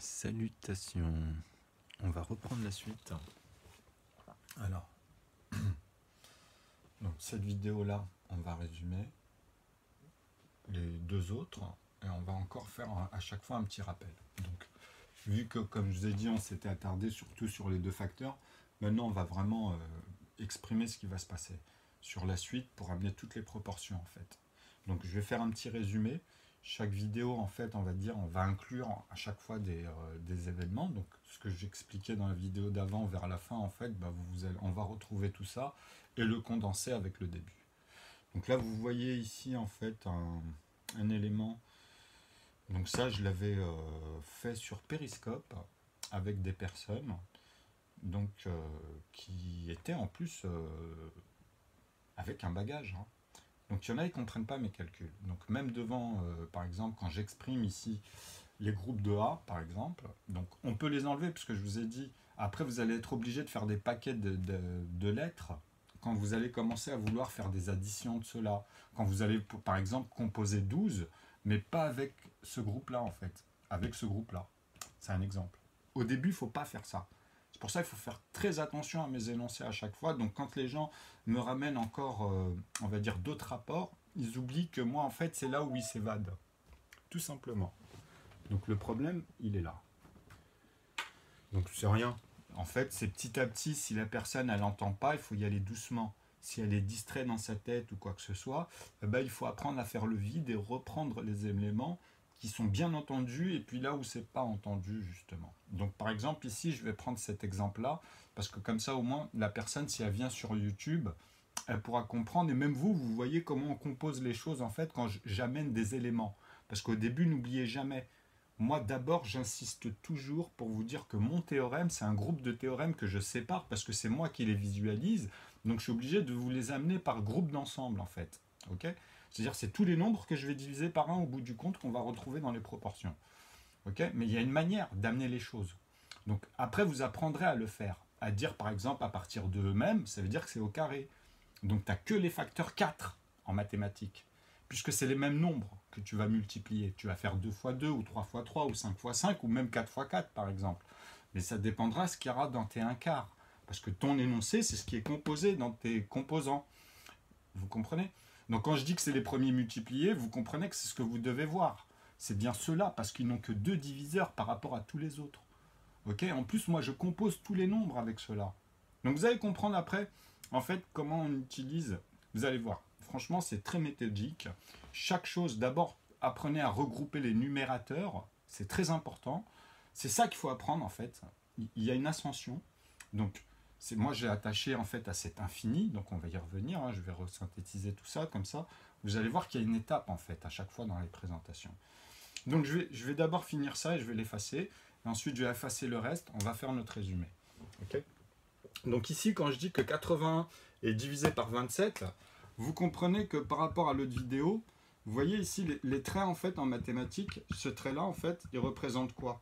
Salutations, on va reprendre la suite. Alors, donc cette vidéo-là, on va résumer les deux autres et on va encore faire à chaque fois un petit rappel. Donc, vu que, comme je vous ai dit, on s'était attardé surtout sur les deux facteurs, maintenant on va vraiment exprimer ce qui va se passer sur la suite pour amener toutes les proportions en fait. Donc, je vais faire un petit résumé. Chaque vidéo, en fait, on va inclure à chaque fois des événements. Donc, ce que j'expliquais dans la vidéo d'avant, vers la fin, en fait, on va retrouver tout ça et le condenser avec le début. Donc là, vous voyez ici, en fait, un élément. Donc ça, je l'avais fait sur Periscope avec des personnes donc, qui étaient en plus avec un bagage. Donc il y en a, ils ne comprennent pas mes calculs. Donc même devant, par exemple, quand j'exprime ici les groupes de A, par exemple, donc on peut les enlever, puisque je vous ai dit, après vous allez être obligé de faire des paquets de lettres, quand vous allez commencer à vouloir faire des additions de cela, quand vous allez, par exemple, composer 12, mais pas avec ce groupe-là, en fait, avec ce groupe-là. C'est un exemple. Au début, il ne faut pas faire ça. C'est pour ça qu'il faut faire très attention à mes énoncés à chaque fois. Donc quand les gens me ramènent encore, on va dire, d'autres rapports, ils oublient que moi, en fait, c'est là où ils s'évadent. Tout simplement. Donc le problème, il est là. Donc c'est rien. En fait, c'est petit à petit, si la personne, elle n'entend pas, il faut y aller doucement. Si elle est distraite dans sa tête ou quoi que ce soit, il faut apprendre à faire le vide et reprendre les éléments qui sont bien entendus et puis là où c'est pas entendu justement. Donc par exemple ici je vais prendre cet exemple là parce que comme ça au moins la personne si elle vient sur YouTube elle pourra comprendre et même vous voyez comment on compose les choses en fait quand j'amène des éléments parce qu'au début n'oubliez jamais moi d'abord j'insiste toujours pour vous dire que mon théorème c'est un groupe de théorèmes que je sépare parce que c'est moi qui les visualise donc je suis obligé de vous les amener par groupe d'ensemble en fait, ok. C'est-à-dire c'est tous les nombres que je vais diviser par 1 au bout du compte qu'on va retrouver dans les proportions. Okay, mais il y a une manière d'amener les choses. Donc après, vous apprendrez à le faire. À dire par exemple à partir de eux-mêmes, ça veut dire que c'est au carré. Donc tu n'as que les facteurs 4 en mathématiques. Puisque c'est les mêmes nombres que tu vas multiplier. Tu vas faire 2 fois 2 ou 3 fois 3 ou 5 fois 5 ou même 4 fois 4 par exemple. Mais ça dépendra de ce qu'il y aura dans tes 1/4. Parce que ton énoncé, c'est ce qui est composé dans tes composants. Vous comprenez? Donc quand je dis que c'est les premiers multipliés, vous comprenez que c'est ce que vous devez voir. C'est bien cela, parce qu'ils n'ont que 2 diviseurs par rapport à tous les autres. Okay, en plus, moi, je compose tous les nombres avec cela. Donc vous allez comprendre après, en fait, comment on utilise. Vous allez voir. Franchement, c'est très méthodique. Chaque chose, d'abord, apprenez à regrouper les numérateurs. C'est très important. C'est ça qu'il faut apprendre, en fait. Il y a une ascension. Donc, moi j'ai attaché en fait à cet infini, donc on va y revenir, je vais resynthétiser tout ça comme ça. Vous allez voir qu'il y a une étape en fait à chaque fois dans les présentations. Donc je vais d'abord finir ça et je vais l'effacer. Et ensuite je vais effacer le reste, on va faire notre résumé. Okay, donc ici quand je dis que 81 est divisé par 27, vous comprenez que par rapport à l'autre vidéo, vous voyez ici les traits en fait en mathématiques, ce trait là en fait il représente quoi?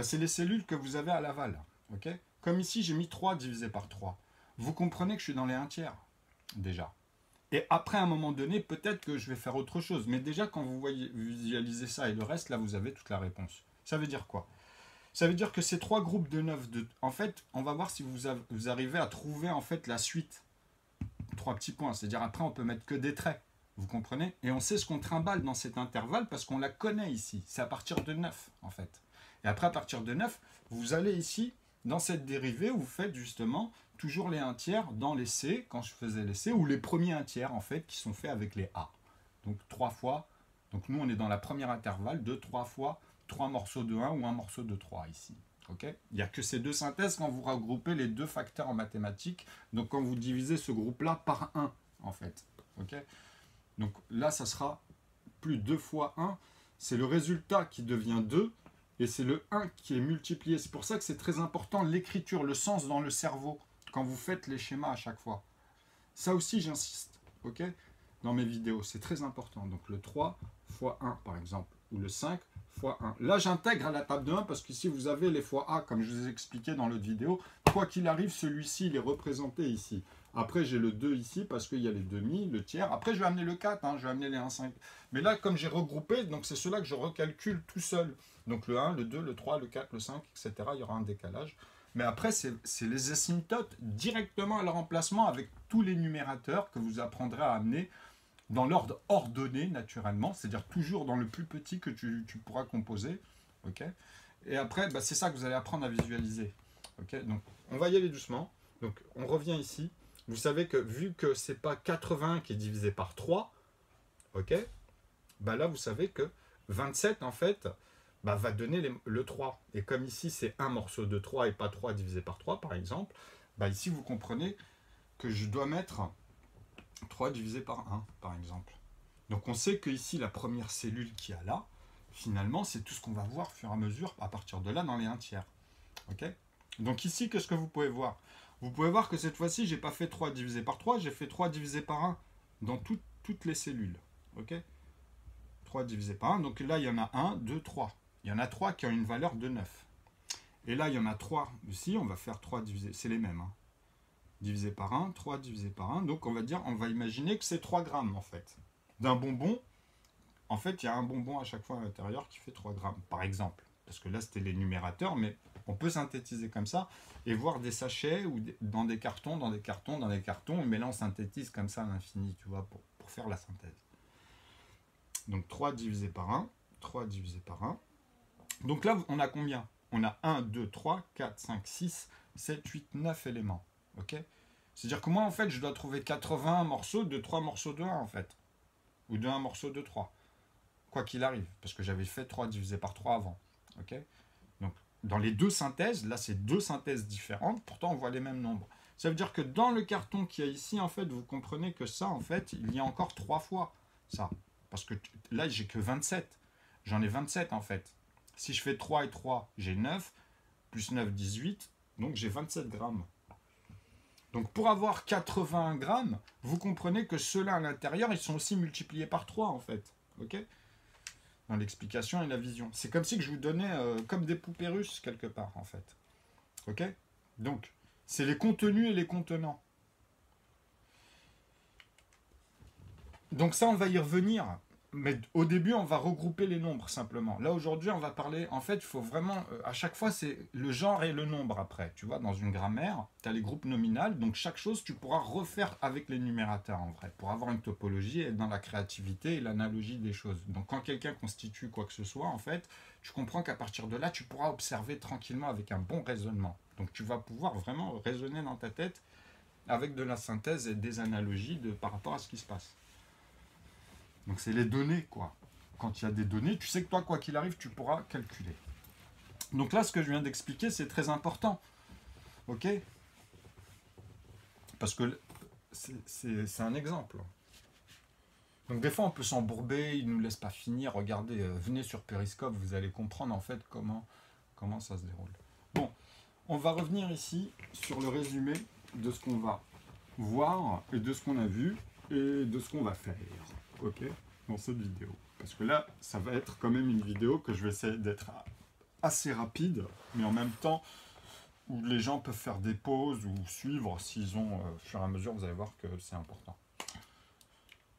C'est les cellules que vous avez à l'aval. Okay, comme ici, j'ai mis 3 divisé par 3. Vous comprenez que je suis dans les 1/3, déjà. Et après, à un moment donné, peut-être que je vais faire autre chose. Mais déjà, quand vous visualisez ça et le reste, là, vous avez toute la réponse. Ça veut dire quoi? Ça veut dire que ces 3 groupes de 9, en fait, on va voir si vous arrivez à trouver en fait la suite. 3 petits points. C'est-à-dire, après, on peut mettre que des traits. Vous comprenez? Et on sait ce qu'on trimballe dans cet intervalle parce qu'on la connaît ici. C'est à partir de 9, en fait. Et après, à partir de 9, vous allez ici dans cette dérivée où vous faites justement toujours les 1/3 dans les C, quand je faisais les C, ou les premiers 1/3 en fait qui sont faits avec les A. Donc 3 fois, donc nous on est dans la première intervalle de 3 fois 3 morceaux de 1 ou un morceau de 3 ici. Okay, il n'y a que ces deux synthèses quand vous regroupez les deux facteurs en mathématiques, donc quand vous divisez ce groupe-là par 1 en fait. Okay, donc là ça sera plus 2 fois 1, c'est le résultat qui devient 2, et c'est le 1 qui est multiplié. C'est pour ça que c'est très important l'écriture, le sens dans le cerveau, quand vous faites les schémas à chaque fois. Ça aussi, j'insiste, ok, dans mes vidéos, c'est très important. Donc le 3 fois 1, par exemple, ou le 5 fois 1. Là, j'intègre à la table de 1 parce qu'ici, vous avez les fois A, comme je vous ai expliqué dans l'autre vidéo. Quoi qu'il arrive, celui-ci, il est représenté ici. Après, j'ai le 2 ici parce qu'il y a les demi, le tiers. Après, je vais amener le 4, hein, je vais amener les 1, 5. Mais là, comme j'ai regroupé, donc c'est cela que je recalcule tout seul. Donc le 1, le 2, le 3, le 4, le 5, etc. Il y aura un décalage. Mais après, c'est les asymptotes directement à leur remplacement avec tous les numérateurs que vous apprendrez à amener dans l'ordre ordonné, naturellement. C'est-à-dire toujours dans le plus petit que tu pourras composer. Okay, et après, bah, c'est ça que vous allez apprendre à visualiser. Okay, donc, on va y aller doucement. Donc, on revient ici. Vous savez que vu que ce n'est pas 80 qui est divisé par 3, ok, bah là, vous savez que 27, en fait, bah, va donner le 3. Et comme ici, c'est un morceau de 3 et pas 3 divisé par 3, par exemple, bah, ici, vous comprenez que je dois mettre 3 divisé par 1, par exemple. Donc, on sait que ici, la première cellule qu'il y a là, finalement, c'est tout ce qu'on va voir au fur et à mesure, à partir de là, dans les 1 tiers. Ok. Donc ici, qu'est-ce que vous pouvez voir? Vous pouvez voir que cette fois-ci, je n'ai pas fait 3 divisé par 3, j'ai fait 3 divisé par 1 dans toutes les cellules. Ok, 3 divisé par 1, donc là, il y en a 1, 2, 3. Il y en a 3 qui ont une valeur de 9. Et là, il y en a 3 ici, on va faire 3 divisé, c'est les mêmes. Hein. Divisé par 1, 3 divisé par 1, donc on va imaginer que c'est 3 grammes en fait. D'un bonbon, en fait, il y a un bonbon à chaque fois à l'intérieur qui fait 3 grammes, par exemple. Parce que là, c'était les numérateurs, mais on peut synthétiser comme ça et voir des sachets ou dans des cartons, dans des cartons, dans des cartons, mais là, on synthétise comme ça à l'infini, tu vois, pour faire la synthèse. Donc, 3 divisé par 1, 3 divisé par 1. Donc là, on a combien? On a 1, 2, 3, 4, 5, 6, 7, 8, 9 éléments. Ok? C'est-à-dire que moi, en fait, je dois trouver 80 morceaux de 3 morceaux de 1, en fait. Ou de 1 morceau de 3. Quoi qu'il arrive, parce que j'avais fait 3 divisé par 3 avant. Ok, donc, dans les deux synthèses, là, c'est deux synthèses différentes, pourtant on voit les mêmes nombres. Ça veut dire que dans le carton qu'il y a ici, en fait, vous comprenez que ça, en fait, il y a encore 3 fois ça. Parce que là, j'ai que 27. J'en ai 27, en fait. Si je fais 3 et 3, j'ai 9, plus 9, 18, donc j'ai 27 grammes. Donc pour avoir 80 grammes, vous comprenez que ceux-là à l'intérieur, ils sont aussi multipliés par 3, en fait. Ok, dans l'explication et la vision. C'est comme si que je vous donnais comme des poupées russes quelque part, en fait. Ok? Donc, c'est les contenus et les contenants. Donc ça, on va y revenir. Mais au début, on va regrouper les nombres, simplement. Là, aujourd'hui, on va parler... En fait, il faut vraiment... à chaque fois, c'est le genre et le nombre, après. Tu vois, dans une grammaire, tu as les groupes nominales. Donc, chaque chose, tu pourras refaire avec les numérateurs, en vrai, pour avoir une topologie et dans la créativité et l'analogie des choses. Donc, quand quelqu'un constitue quoi que ce soit, en fait, tu comprends qu'à partir de là, tu pourras observer tranquillement avec un bon raisonnement. Donc, tu vas pouvoir vraiment raisonner dans ta tête avec de la synthèse et des analogies par rapport à ce qui se passe. Donc c'est les données, quoi. Quand il y a des données, tu sais que toi, quoi qu'il arrive, tu pourras calculer. Donc là, ce que je viens d'expliquer, c'est très important. Ok? Parce que c'est un exemple. Donc des fois, on peut s'embourber, il ne nous laisse pas finir. Regardez, venez sur Periscope, vous allez comprendre en fait comment ça se déroule. Bon, on va revenir ici sur le résumé de ce qu'on va voir et de ce qu'on a vu et de ce qu'on va faire. Ok, dans cette vidéo. Parce que là, ça va être quand même une vidéo que je vais essayer d'être assez rapide, mais en même temps, où les gens peuvent faire des pauses ou suivre s'ils ont, au fur et à mesure, vous allez voir que c'est important.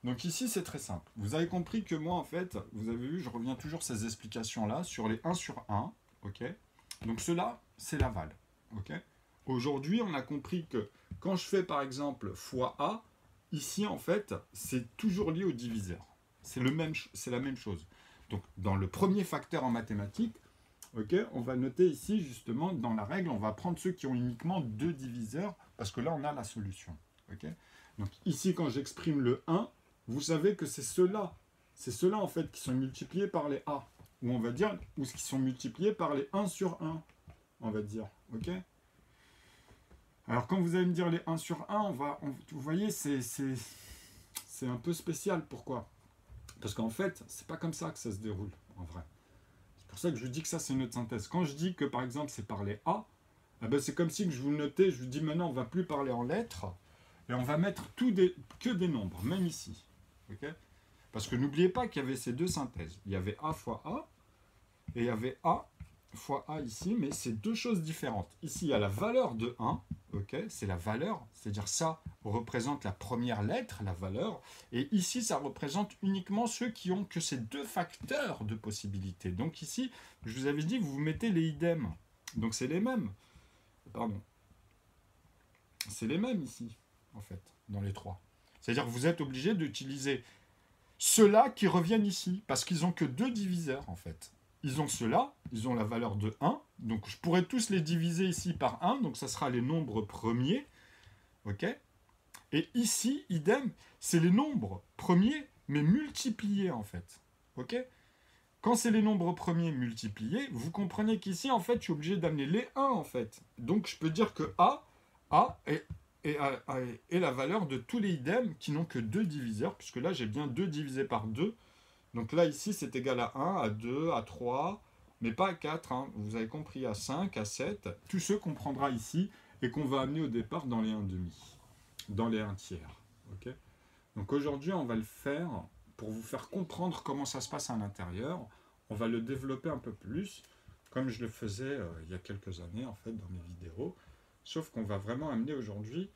Donc ici, c'est très simple. Vous avez compris que moi, en fait, vous avez vu, je reviens toujours ces explications-là sur les 1 sur 1, ok? Donc cela, c'est l'aval, ok? Aujourd'hui, on a compris que quand je fais, par exemple, fois A, ici, en fait, c'est toujours lié au diviseur. C'est la même chose. Donc, dans le premier facteur en mathématiques, okay, on va noter ici, justement, dans la règle, on va prendre ceux qui ont uniquement 2 diviseurs, parce que là, on a la solution. Okay. Donc, ici, quand j'exprime le 1, vous savez que c'est ceux-là. C'est ceux-là, en fait, qui sont multipliés par les A. Ou on va dire, ou qui sont multipliés par les 1 sur 1, on va dire. Ok. Alors, quand vous allez me dire les 1 sur 1, vous voyez, c'est un peu spécial. Pourquoi? Parce qu'en fait, c'est pas comme ça que ça se déroule, en vrai. C'est pour ça que je vous dis que ça, c'est notre synthèse. Quand je dis que, par exemple, c'est par les A, eh ben, c'est comme si que je vous notais, je vous dis maintenant, on ne va plus parler en lettres, et on va mettre que des nombres, même ici. Okay, parce que n'oubliez pas qu'il y avait ces deux synthèses. Il y avait A fois A, et il y avait A fois A ici, mais c'est deux choses différentes. Ici, il y a la valeur de 1, ok, c'est la valeur, c'est-à-dire ça représente la première lettre, la valeur, et ici, ça représente uniquement ceux qui ont que ces deux facteurs de possibilité. Donc ici, je vous avais dit, vous mettez les idem, donc c'est les mêmes, pardon, c'est les mêmes ici, en fait, dans les trois. C'est-à-dire que vous êtes obligé d'utiliser ceux-là qui reviennent ici, parce qu'ils n'ont que deux diviseurs, en fait. Ils ont ceux-là, ils ont la valeur de 1, donc je pourrais tous les diviser ici par 1, donc ça sera les nombres premiers, ok. Et ici, idem, c'est les nombres premiers, mais multipliés, en fait, ok. Quand c'est les nombres premiers multipliés, vous comprenez qu'ici, en fait, je suis obligé d'amener les 1, en fait. Donc, je peux dire que A est la valeur de tous les idem qui n'ont que deux diviseurs, puisque là, j'ai bien 2 divisé par 2. Donc là, ici, c'est égal à 1, à 2, à 3, mais pas à 4. Hein. Vous avez compris, à 5, à 7. Tous ceux qu'on prendra ici et qu'on va amener au départ dans les 1,5, dans les 1 tiers. Okay, donc aujourd'hui, on va le faire pour vous faire comprendre comment ça se passe à l'intérieur. On va le développer un peu plus, comme je le faisais il y a quelques années, en fait, dans mes vidéos. Sauf qu'on va vraiment amener aujourd'hui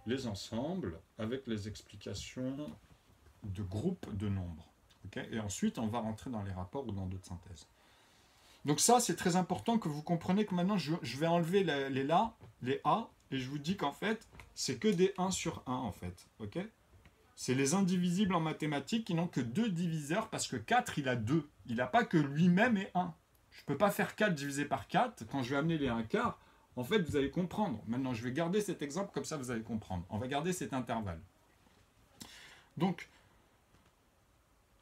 les ensembles avec les explications de groupes de nombres. Okay, et ensuite, on va rentrer dans les rapports ou dans d'autres synthèses. Donc ça, c'est très important que vous compreniez que maintenant, je vais enlever les là, les A, et je vous dis qu'en fait, c'est que des 1 sur 1, en fait. Okay, c'est les indivisibles en mathématiques qui n'ont que 2 diviseurs, parce que 4, il a 2. Il n'a pas que lui-même et 1. Je ne peux pas faire 4 divisé par 4. Quand je vais amener les 1 quart, en fait, vous allez comprendre. Maintenant, je vais garder cet exemple, comme ça, vous allez comprendre. On va garder cet intervalle. Donc,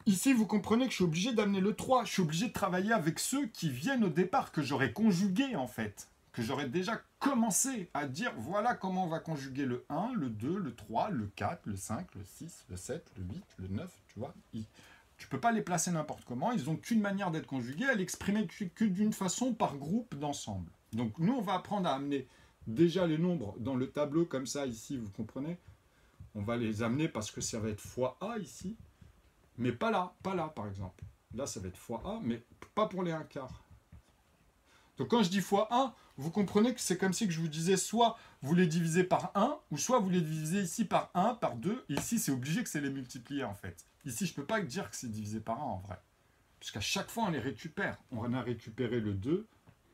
ici, vous comprenez que je suis obligé d'amener le 3. Je suis obligé de travailler avec ceux qui viennent au départ, que j'aurais conjugué, en fait. Que j'aurais déjà commencé à dire, voilà comment on va conjuguer le 1, le 2, le 3, le 4, le 5, le 6, le 7, le 8, le 9, tu vois. Tu ne peux pas les placer n'importe comment. Ils n'ont qu'une manière d'être conjugués. Elles exprimer que d'une façon par groupe d'ensemble. Donc, nous, on va apprendre à amener déjà les nombres dans le tableau, comme ça, ici, vous comprenez. On va les amener parce que ça va être fois A, ici. Mais pas là, par exemple. Là, ça va être fois A, mais pas pour les 1 quart. Donc quand je dis fois 1, vous comprenez que c'est comme si que je vous disais soit vous les divisez par 1, ou soit vous les divisez ici par 1, par 2, et ici c'est obligé que c'est les multiplier en fait. Ici je ne peux pas dire que c'est divisé par 1 en vrai. Puisqu'à chaque fois on les récupère. On a récupéré le 2,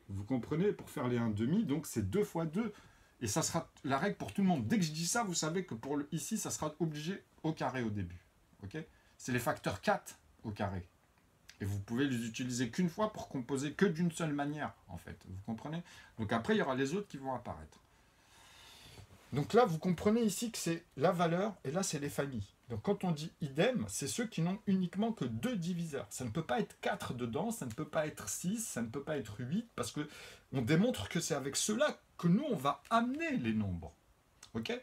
vous comprenez, pour faire les 1,5, donc c'est 2 fois 2. Et ça sera la règle pour tout le monde. Dès que je dis ça, vous savez que pour ici, ça sera obligé au carré au début. Okay, c'est les facteurs 4 au carré. Et vous pouvez les utiliser qu'une fois pour composer que d'une seule manière, en fait. Vous comprenez? Donc après, il y aura les autres qui vont apparaître. Donc là, vous comprenez ici que c'est la valeur, et là, c'est les familles. Donc quand on dit idem, c'est ceux qui n'ont uniquement que 2 diviseurs. Ça ne peut pas être 4 dedans, ça ne peut pas être 6, ça ne peut pas être 8, parce qu'on démontre que c'est avec cela que nous, on va amener les nombres. Ok?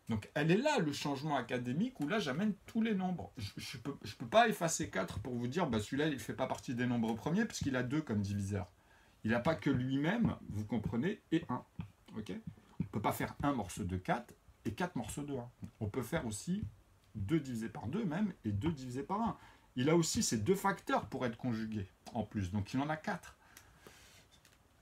Donc, elle est là, le changement académique, où là, j'amène tous les nombres. Je peux pas effacer 4 pour vous dire, bah, celui-là, il ne fait pas partie des nombres premiers, puisqu'il a 2 comme diviseur. Il n'a pas que lui-même, vous comprenez, et 1. Okay, on ne peut pas faire un morceau de 4 et 4 morceaux de 1. On peut faire aussi 2 divisé par 2 même, et 2 divisé par 1. Il a aussi ces 2 facteurs pour être conjugués, en plus. Donc, il en a 4.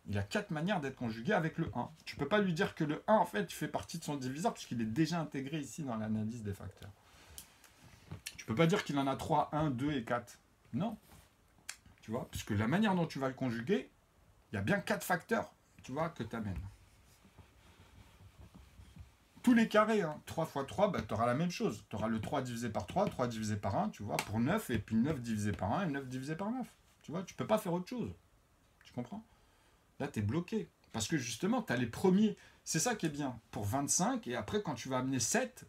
Il a 4 manières d'être conjugué avec le 1. Tu ne peux pas lui dire que le 1, en fait, il fait partie de son diviseur, puisqu'il est déjà intégré ici dans l'analyse des facteurs. Tu ne peux pas dire qu'il en a 3, 1, 2 et 4. Non. Tu vois, puisque la manière dont tu vas le conjuguer, il y a bien 4 facteurs, tu vois, que tu amènes. Tous les carrés, hein, 3 fois 3, bah, tu auras la même chose. Tu auras le 3 divisé par 3, 3 divisé par 1, tu vois, pour 9, et puis 9 divisé par 1, et 9 divisé par 9. Tu vois, tu ne peux pas faire autre chose. Tu comprends ? Là, tu es bloqué. Parce que justement, tu as les premiers. C'est ça qui est bien. Pour 25, et après, quand tu vas amener 7,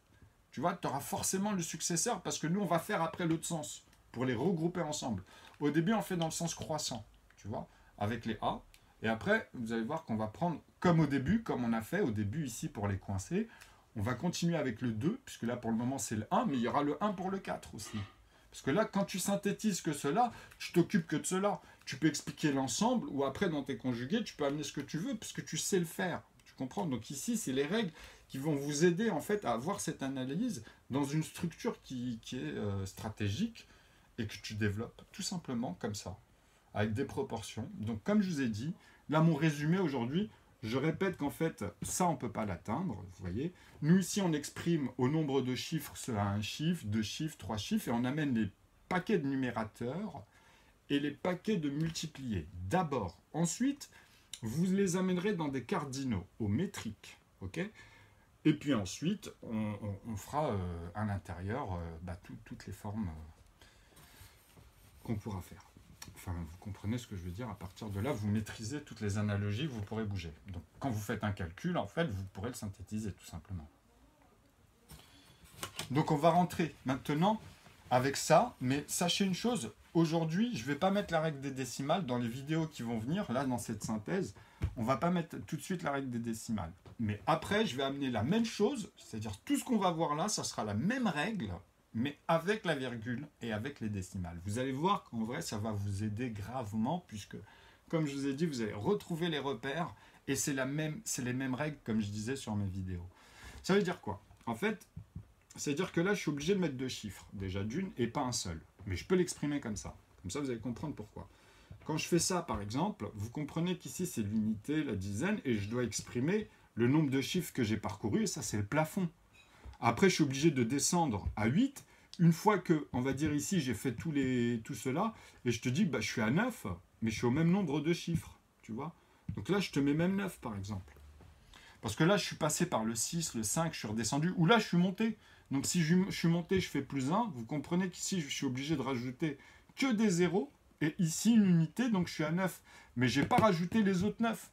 tu vois, tu auras forcément le successeur, parce que nous, on va faire après l'autre sens, pour les regrouper ensemble. Au début, on fait dans le sens croissant, tu vois, avec les A. Et après, vous allez voir qu'on va prendre, comme au début, comme on a fait au début ici pour les coincer, on va continuer avec le 2, puisque là, pour le moment, c'est le 1, mais il y aura le 1 pour le 4 aussi. Parce que là, quand tu synthétises que cela, tu t'occupes que de cela. Tu peux expliquer l'ensemble, ou après, dans tes conjugués, tu peux amener ce que tu veux, puisque tu sais le faire. Tu comprends? Donc ici, c'est les règles qui vont vous aider, en fait, à avoir cette analyse dans une structure qui est stratégique et que tu développes tout simplement comme ça. avec des proportions. Donc, comme je vous ai dit, là, mon résumé aujourd'hui, je répète qu'en fait, ça, on ne peut pas l'atteindre, vous voyez. Nous, ici, on exprime au nombre de chiffres, cela un chiffre, deux chiffres, trois chiffres, et on amène les paquets de numérateurs et les paquets de multipliés. D'abord. Ensuite, vous les amènerez dans des cardinaux, au métrique, ok. Et puis ensuite, on fera à l'intérieur toutes les formes qu'on pourra faire. Enfin, vous comprenez ce que je veux dire. À partir de là, vous maîtrisez toutes les analogies, vous pourrez bouger. Donc, quand vous faites un calcul, en fait, vous pourrez le synthétiser, tout simplement. Donc, on va rentrer maintenant avec ça. Mais sachez une chose, aujourd'hui, je ne vais pas mettre la règle des décimales dans les vidéos qui vont venir, là, dans cette synthèse. On ne va pas mettre tout de suite la règle des décimales. Mais après, je vais amener la même chose, c'est-à-dire tout ce qu'on va voir là, ça sera la même règle, mais avec la virgule et avec les décimales. Vous allez voir qu'en vrai, ça va vous aider gravement, puisque, comme je vous ai dit, vous allez retrouver les repères, et c'est les mêmes règles, comme je disais sur mes vidéos. Ça veut dire quoi? En fait, c'est-à-dire que là, je suis obligé de mettre deux chiffres, déjà d'une, et pas un seul. Mais je peux l'exprimer comme ça. Comme ça, vous allez comprendre pourquoi. Quand je fais ça, par exemple, vous comprenez qu'ici, c'est l'unité, la dizaine, et je dois exprimer le nombre de chiffres que j'ai parcouru, et ça, c'est le plafond. Après, je suis obligé de descendre à 8. Une fois que, on va dire ici, j'ai fait tout cela, et je te dis, je suis à 9, mais je suis au même nombre de chiffres, tu vois. Donc là, je te mets même 9, par exemple. Parce que là, je suis passé par le 6, le 5, je suis redescendu, ou là, je suis monté. Donc si je suis monté, je fais plus 1. Vous comprenez qu'ici, je suis obligé de rajouter que des zéros, et ici, une unité, donc je suis à 9. Mais je n'ai pas rajouté les autres 9.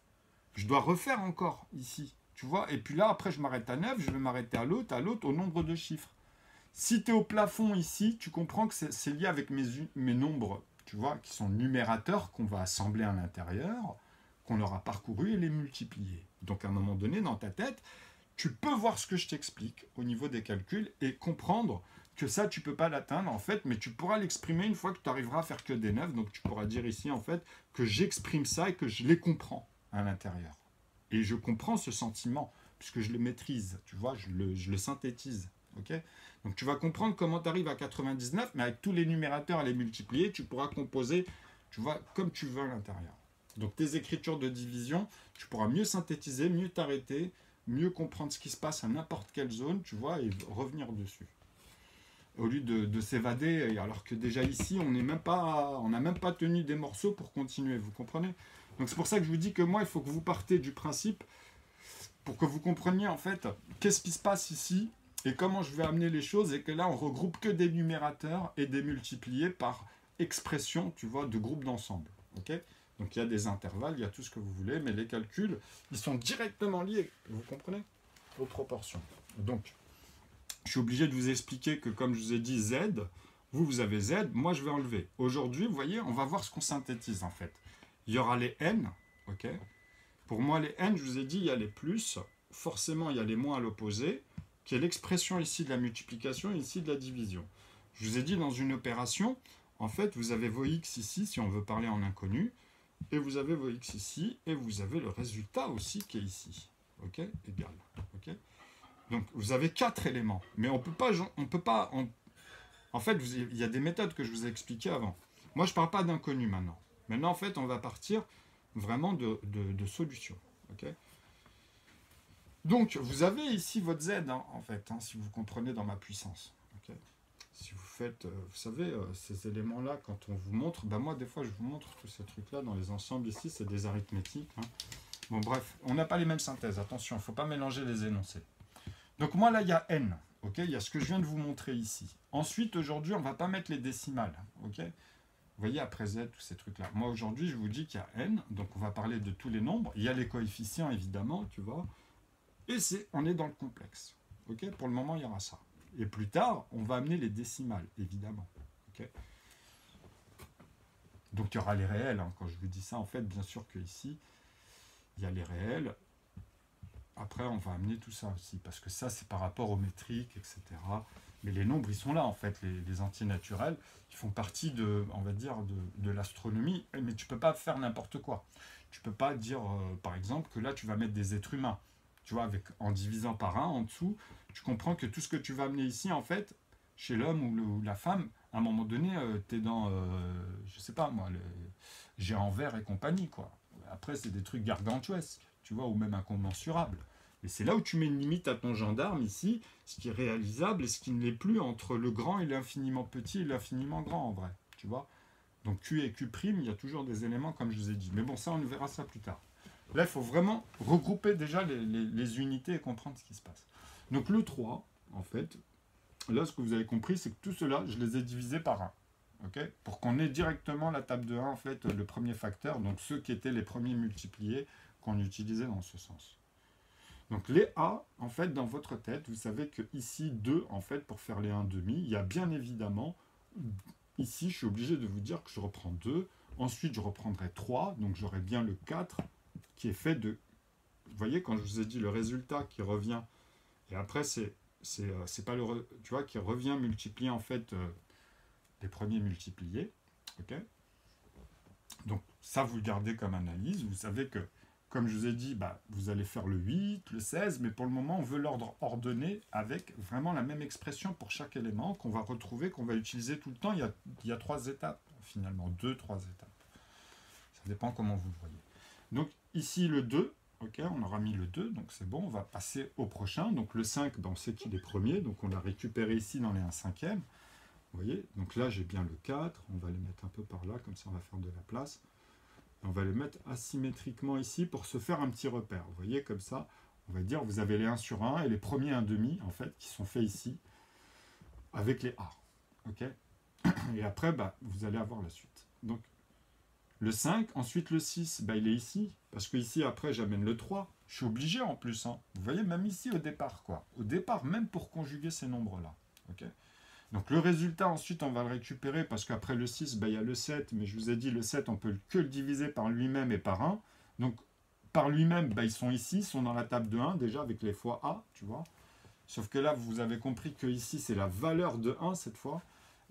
Je dois refaire encore ici, tu vois. Et puis là, après, je m'arrête à 9, je vais m'arrêter à l'autre, au nombre de chiffres. Si tu es au plafond ici, tu comprends que c'est lié avec mes nombres, tu vois, qui sont numérateurs, qu'on va assembler à l'intérieur, qu'on leur a parcouru et les multiplier. Donc à un moment donné, dans ta tête, tu peux voir ce que je t'explique au niveau des calculs et comprendre que ça, tu ne peux pas l'atteindre, en fait, mais tu pourras l'exprimer une fois que tu arriveras à faire que des 9. Donc tu pourras dire ici, en fait, que j'exprime ça et que je les comprends à l'intérieur. Et je comprends ce sentiment, puisque je le maîtrise, tu vois, je le synthétise. Okay, donc tu vas comprendre comment tu arrives à 99, mais avec tous les numérateurs à les multiplier, tu pourras composer, tu vois, comme tu veux à l'intérieur. Donc tes écritures de division, tu pourras mieux synthétiser, mieux t'arrêter, mieux comprendre ce qui se passe à n'importe quelle zone, tu vois, et revenir dessus. Au lieu de s'évader, alors que déjà ici, on n'a même pas tenu des morceaux pour continuer, vous comprenez? Donc c'est pour ça que je vous dis que moi, il faut que vous partez du principe, pour que vous compreniez en fait, qu'est-ce qui se passe ici, et comment je vais amener les choses, et que là, on regroupe que des numérateurs et des multipliés par expression, tu vois, de groupe d'ensemble. Okay, donc il y a des intervalles, il y a tout ce que vous voulez, mais les calculs, ils sont directement liés, vous comprenez, aux proportions. Donc, je suis obligé de vous expliquer que, comme je vous ai dit, Z, vous avez Z, moi je vais enlever. Aujourd'hui, vous voyez, on va voir ce qu'on synthétise en fait. Il y aura les N, ok. Pour moi, les N, je vous ai dit, il y a les plus, forcément il y a les moins à l'opposé, qui est l'expression ici de la multiplication et ici de la division. Je vous ai dit, dans une opération, en fait, vous avez vos X ici, si on veut parler en inconnu, et vous avez vos X ici, et vous avez le résultat aussi qui est ici. Ok, égal. Ok. Donc, vous avez 4 éléments. Mais on peut pas. En fait, il y a des méthodes que je vous ai expliquées avant. Moi, je ne parle pas d'inconnu maintenant. Maintenant, en fait, on va partir vraiment de solutions. Ok. Donc, vous avez ici votre Z, en fait, si vous comprenez dans ma puissance. Okay. Si vous faites, vous savez, ces éléments-là, quand on vous montre, moi, des fois, je vous montre tous ces trucs-là dans les ensembles ici, c'est des arithmétiques. Bon, bref, on n'a pas les mêmes synthèses. Attention, il ne faut pas mélanger les énoncés. Donc moi, là, il y a N. Okay, il y a ce que je viens de vous montrer ici. Ensuite, aujourd'hui, on ne va pas mettre les décimales. Okay, vous voyez, après Z, tous ces trucs-là. Moi, aujourd'hui, je vous dis qu'il y a N. Donc, on va parler de tous les nombres. Il y a les coefficients, évidemment, tu vois. Et on est dans le complexe. Okay, pour le moment, il y aura ça. Et plus tard, on va amener les décimales, évidemment. Okay, donc, il y aura les réels. Quand je vous dis ça, en fait, bien sûr qu'ici, il y a les réels. Après, on va amener tout ça aussi, parce que ça, c'est par rapport aux métriques, etc. Mais les nombres, ils sont là, en fait, les entiers naturels, qui font partie on va dire, de l'astronomie, mais tu ne peux pas faire n'importe quoi. Tu ne peux pas dire, par exemple, que là, tu vas mettre des êtres humains. Tu vois, en divisant par 1, en dessous, tu comprends que tout ce que tu vas amener ici, en fait, chez l'homme ou la femme, à un moment donné, tu es dans, je ne sais pas moi, j'ai envers et compagnie, quoi. Après, c'est des trucs gargantuesques, tu vois, ou même incommensurables. Et c'est là où tu mets une limite à ton gendarme, ici, ce qui est réalisable et ce qui ne l'est plus entre le grand et l'infiniment petit et l'infiniment grand, en vrai, tu vois. Donc Q et Q', il y a toujours des éléments, comme je vous ai dit. Mais bon, ça, on verra ça plus tard. Là, il faut vraiment regrouper déjà les unités et comprendre ce qui se passe. Donc le 3, en fait, là, ce que vous avez compris, c'est que tout cela, je les ai divisés par 1. Okay, pour qu'on ait directement la table de 1, en fait, le premier facteur, donc ceux qui étaient les premiers multipliés qu'on utilisait dans ce sens. Donc les A, en fait, dans votre tête, vous savez que ici, 2, en fait, pour faire les 1,5, il y a bien évidemment, ici, je suis obligé de vous dire que je reprends 2, ensuite je reprendrai 3, donc j'aurai bien le 4, qui est fait de... Vous voyez, quand je vous ai dit le résultat qui revient, et après, c'est pas le... Tu vois, qui revient multiplier, en fait... les premiers multipliés. Okay, donc ça, vous le gardez comme analyse. Vous savez que, comme je vous ai dit, vous allez faire le 8, le 16, mais pour le moment, on veut l'ordre ordonné avec vraiment la même expression pour chaque élément qu'on va retrouver, qu'on va utiliser tout le temps. Il y a 3 étapes, finalement, 2-3 étapes. Ça dépend comment vous le voyez. Donc ici, le 2, ok, on aura mis le 2, donc c'est bon, on va passer au prochain. Donc le 5, on sait qu'il est premier, donc on l'a récupéré ici dans les 1/5. Vous voyez, donc là j'ai bien le 4, on va les mettre un peu par là, comme ça on va faire de la place. Et on va les mettre asymétriquement ici pour se faire un petit repère. Vous voyez, comme ça, on va dire, vous avez les 1 sur 1 et les premiers 1/2, en fait, qui sont faits ici, avec les A. Ok. Et après, vous allez avoir la suite. Donc, le 5, ensuite le 6, il est ici, parce que ici, après, j'amène le 3. Je suis obligé en plus. Hein. Vous voyez, même ici, au départ, quoi. Au départ, même pour conjuguer ces nombres-là. Ok. Donc le résultat, ensuite, on va le récupérer parce qu'après le 6, il y a le 7, mais je vous ai dit, le 7, on peut que le diviser par lui-même et par 1. Donc par lui-même, ils sont ici, ils sont dans la table de 1, déjà, avec les fois A, tu vois. Sauf que là, vous avez compris que ici, c'est la valeur de 1 cette fois.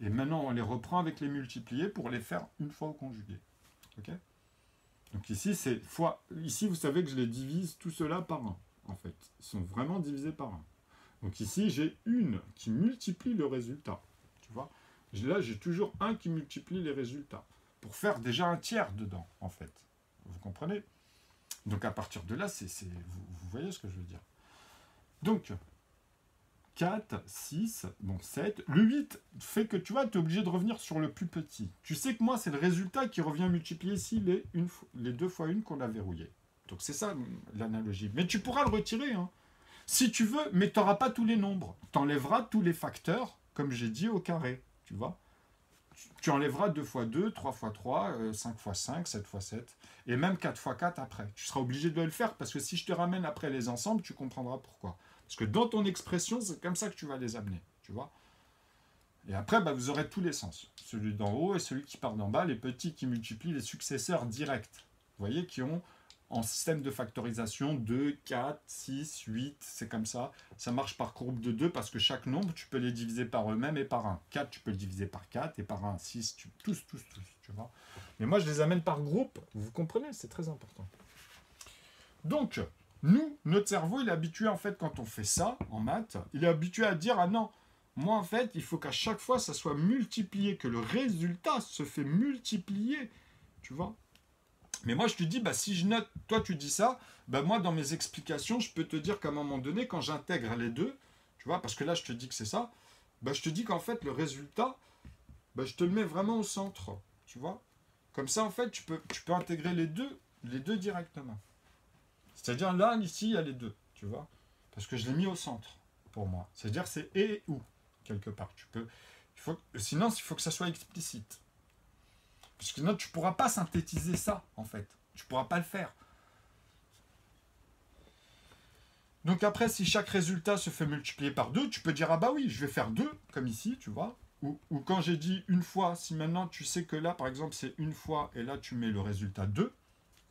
Et maintenant, on les reprend avec les multipliés pour les faire une fois au conjugué. Ok. Donc ici, c'est fois. Ici, vous savez que je les divise tout cela par 1, en fait. Ils sont vraiment divisés par 1. Donc ici, j'ai une qui multiplie le résultat. Tu vois, là, j'ai toujours un qui multiplie les résultats. Pour faire déjà un tiers dedans, en fait. Vous comprenez? Donc à partir de là, vous voyez ce que je veux dire. Donc, 4, 6, 7. Le 8 fait que, tu vois, tu es obligé de revenir sur le plus petit. Tu sais que moi, c'est le résultat qui revient multiplier ici les 2 fois 1 qu'on a verrouillé. Donc c'est ça l'analogie. Mais tu pourras le retirer, hein. Si tu veux, mais tu n'auras pas tous les nombres. Tu enlèveras tous les facteurs, comme j'ai dit, au carré. Tu vois, tu enlèveras 2 fois 2, 3 fois 3, 5 fois 5, 7 fois 7, et même 4 fois 4 après. Tu seras obligé de le faire, parce que si je te ramène après les ensembles, tu comprendras pourquoi. Parce que dans ton expression, c'est comme ça que tu vas les amener. Tu vois. Et après, vous aurez tous les sens. Celui d'en haut et celui qui part d'en bas, les petits qui multiplient les successeurs directs. Vous voyez, qui ont... en système de factorisation, 2, 4, 6, 8, c'est comme ça. Ça marche par courbe de 2 parce que chaque nombre, tu peux les diviser par eux-mêmes et par 1. 4, tu peux le diviser par 4 et par 1. 6, tous, tu vois. Mais moi, je les amène par groupe. Vous comprenez, c'est très important. Donc, nous, notre cerveau, il est habitué, en fait, quand on fait ça, en maths, il est habitué à dire, ah non, moi, en fait, il faut qu'à chaque fois, ça soit multiplié, que le résultat se fait multiplier, tu vois. Mais moi, je te dis, si je note, toi, tu dis ça, moi, dans mes explications, je peux te dire qu'à un moment donné, quand j'intègre les deux, tu vois, parce que là, je te dis que c'est ça, je te dis qu'en fait, le résultat, je te le mets vraiment au centre, tu vois. Comme ça, en fait, tu peux intégrer les deux directement. C'est-à-dire, là, ici, il y a les deux, tu vois, parce que je l'ai mis au centre, pour moi. C'est-à-dire, c'est et ou, quelque part. Sinon, il faut que ça soit explicite. Parce que sinon, tu ne pourras pas synthétiser ça, en fait. Tu ne pourras pas le faire. Donc après, si chaque résultat se fait multiplier par 2, tu peux dire, ah oui, je vais faire 2, comme ici, tu vois. Ou quand j'ai dit une fois, si maintenant tu sais que là, par exemple, c'est une fois, et là, tu mets le résultat 2,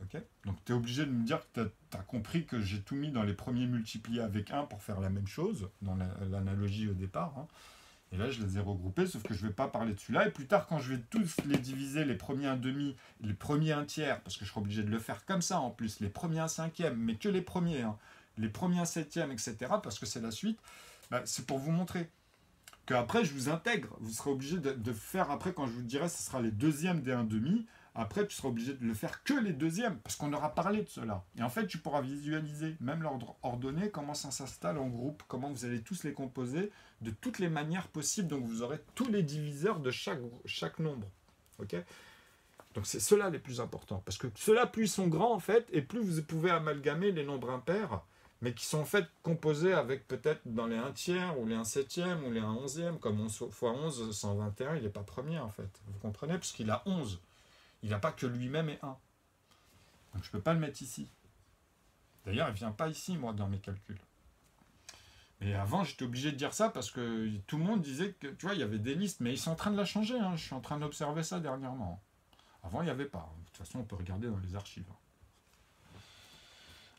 ok. Donc tu es obligé de me dire que tu as compris que j'ai tout mis dans les premiers multipliés avec 1 pour faire la même chose, dans l'analogie au départ, hein. Et là, je les ai regroupés, sauf que je ne vais pas parler de celui-là. Et plus tard, quand je vais tous les diviser, les premiers 1/2, les premiers 1/3, parce que je serai obligé de le faire comme ça en plus, les premiers 1/5, mais que les premiers, hein, les premiers 1/7, etc., parce que c'est la suite, c'est pour vous montrer qu'après, je vous intègre. Vous serez obligé de faire après, quand je vous dirai, ce sera les deuxièmes des 1/2, après tu seras obligé de le faire que les deuxièmes, parce qu'on aura parlé de cela. Et en fait, tu pourras visualiser, même l'ordre ordonné, comment ça s'installe en groupe, comment vous allez tous les composer de toutes les manières possibles. Donc vous aurez tous les diviseurs de chaque nombre. Ok ? Donc c'est ceux-là les plus importants, parce que ceux-là, plus ils sont grands en fait, et plus vous pouvez amalgamer les nombres impairs, mais qui sont en fait composés avec peut-être dans les 1 tiers, ou les 1 septième, ou les 1 onzième, comme 11 x 11, 121, il n'est pas premier en fait. Vous comprenez ? Parce qu'il a 11. Il n'a pas que lui-même et 1. Donc je ne peux pas le mettre ici. D'ailleurs, il ne vient pas ici, moi, dans mes calculs. Mais avant, j'étais obligé de dire ça parce que tout le monde disait que, tu vois, il y avait des listes, mais ils sont en train de la changer. Hein. Je suis en train d'observer ça dernièrement. Avant, il n'y avait pas. De toute façon, on peut regarder dans les archives.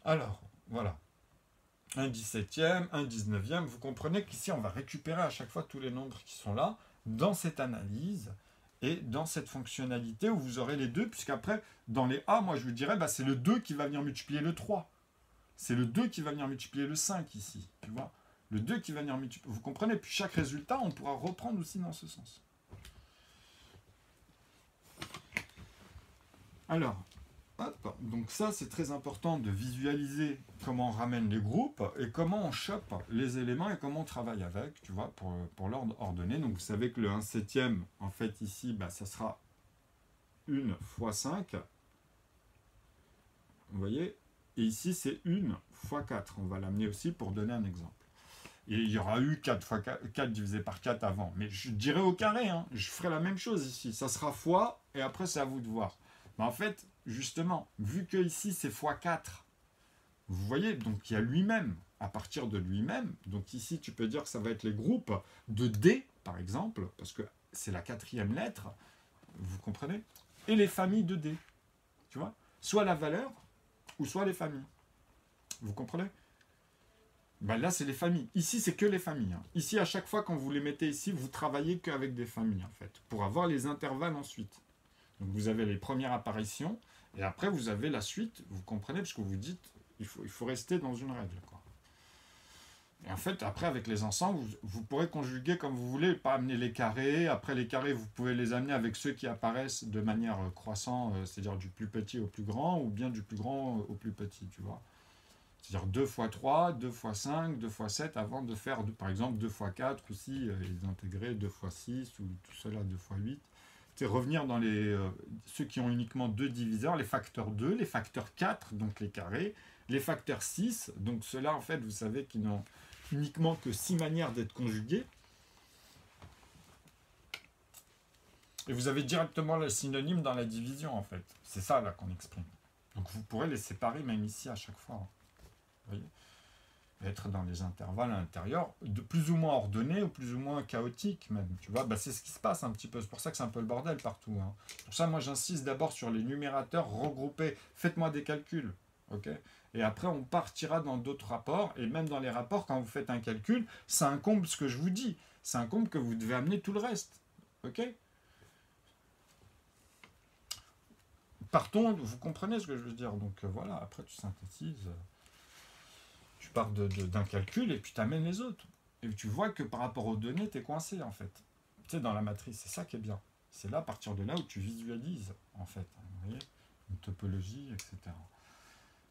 Alors, voilà. Un 17e, un 19e. Vous comprenez qu'ici, on va récupérer à chaque fois tous les nombres qui sont là dans cette analyse et dans cette fonctionnalité où vous aurez les deux, puisqu'après, dans les A, moi, je vous dirais, bah, c'est le 2 qui va venir multiplier le 3. C'est le 2 qui va venir multiplier le 5 ici. Tu vois ? Le 2 qui va venir multiplier. Vous comprenez ? Puis chaque résultat, on pourra reprendre aussi dans ce sens. Alors, hop, donc ça c'est très important de visualiser comment on ramène les groupes et comment on chope les éléments et comment on travaille avec, tu vois, pour l'ordre ordonné. Donc vous savez que le 1 septième, en fait ici, bah, ça sera 1 fois 5. Vous voyez ? Et ici c'est 1 fois 4. On va l'amener aussi pour donner un exemple. Et il y aura eu 4 fois 4 divisé par 4 avant. Mais je dirais au carré, hein, je ferai la même chose ici. Ça sera fois, et après c'est à vous de voir. Mais en fait, justement, vu que ici c'est x4, vous voyez, donc il y a lui-même, à partir de lui-même, donc ici tu peux dire que ça va être les groupes de D, par exemple, parce que c'est la 4e lettre, vous comprenez, et les familles de D, tu vois, soit la valeur, ou soit les familles. Vous comprenez ? Ben là, c'est les familles. Ici, c'est que les familles. Hein. Ici, à chaque fois, quand vous les mettez ici, vous travaillez qu'avec des familles, en fait, pour avoir les intervalles ensuite. Donc vous avez les premières apparitions, et après vous avez la suite, vous comprenez, parce que vous dites, il faut rester dans une règle. Quoi. Et en fait, après avec les ensembles, vous pourrez conjuguer comme vous voulez, pas amener les carrés, après les carrés, vous pouvez les amener avec ceux qui apparaissent de manière croissante, c'est-à-dire du plus petit au plus grand, ou bien du plus grand au plus petit, tu vois. C'est-à-dire 2 fois 3, 2 fois 5, 2 fois 7, avant de faire, par exemple, 2 fois 4 aussi, les intégrer 2 fois 6, ou tout cela 2 fois 8. C'est revenir dans ceux qui ont uniquement 2 diviseurs, les facteurs 2, les facteurs 4, donc les carrés, les facteurs 6, donc ceux-là, en fait, vous savez qu'ils n'ont uniquement que 6 manières d'être conjugués. Et vous avez directement le synonyme dans la division, en fait. C'est ça, là, qu'on exprime. Donc vous pourrez les séparer, même ici, à chaque fois. Vous voyez ? Être dans les intervalles à l'intérieur, de plus ou moins ordonnés ou plus ou moins chaotiques même, tu vois, bah, c'est ce qui se passe un petit peu, c'est pour ça que c'est un peu le bordel partout. Hein. Pour ça, moi, j'insiste d'abord sur les numérateurs regroupés, faites-moi des calculs, ok ? Et après, on partira dans d'autres rapports, et même dans les rapports, quand vous faites un calcul, ça incombe ce que je vous dis, ça incombe que vous devez amener tout le reste, ok ? Partons, vous comprenez ce que je veux dire, donc voilà, après tu synthétises... Tu pars d'un calcul et puis tu amènes les autres. Et tu vois que par rapport aux données, tu es coincé en fait. Tu sais, dans la matrice, c'est ça qui est bien. C'est là, à partir de là, où tu visualises en fait. Vous voyez ? Une topologie, etc.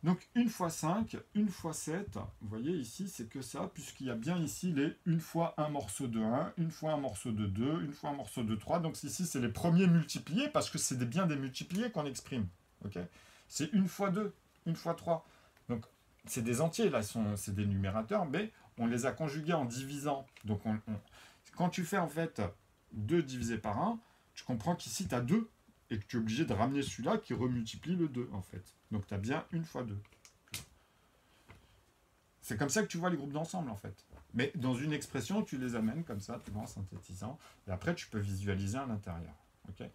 Donc 1 fois 5, 1 fois 7, vous voyez ici, c'est que ça, puisqu'il y a bien ici les 1 fois un morceau de 1, 1 fois un morceau de 2, 1 fois un morceau de 3. Donc ici, c'est les premiers multipliés, parce que c'est bien des multipliés qu'on exprime. Okay ? C'est 1 fois 2, 1 fois 3. Donc c'est des entiers, là, c'est des numérateurs, mais on les a conjugués en divisant. Donc, quand tu fais, en fait, 2 divisé par 1, tu comprends qu'ici, tu as 2, et que tu es obligé de ramener celui-là qui remultiplie le 2, en fait. Donc, tu as bien 1 fois 2. C'est comme ça que tu vois les groupes d'ensemble, en fait. Mais dans une expression, tu les amènes comme ça, tu vois, en synthétisant, et après, tu peux visualiser à l'intérieur. Ok ?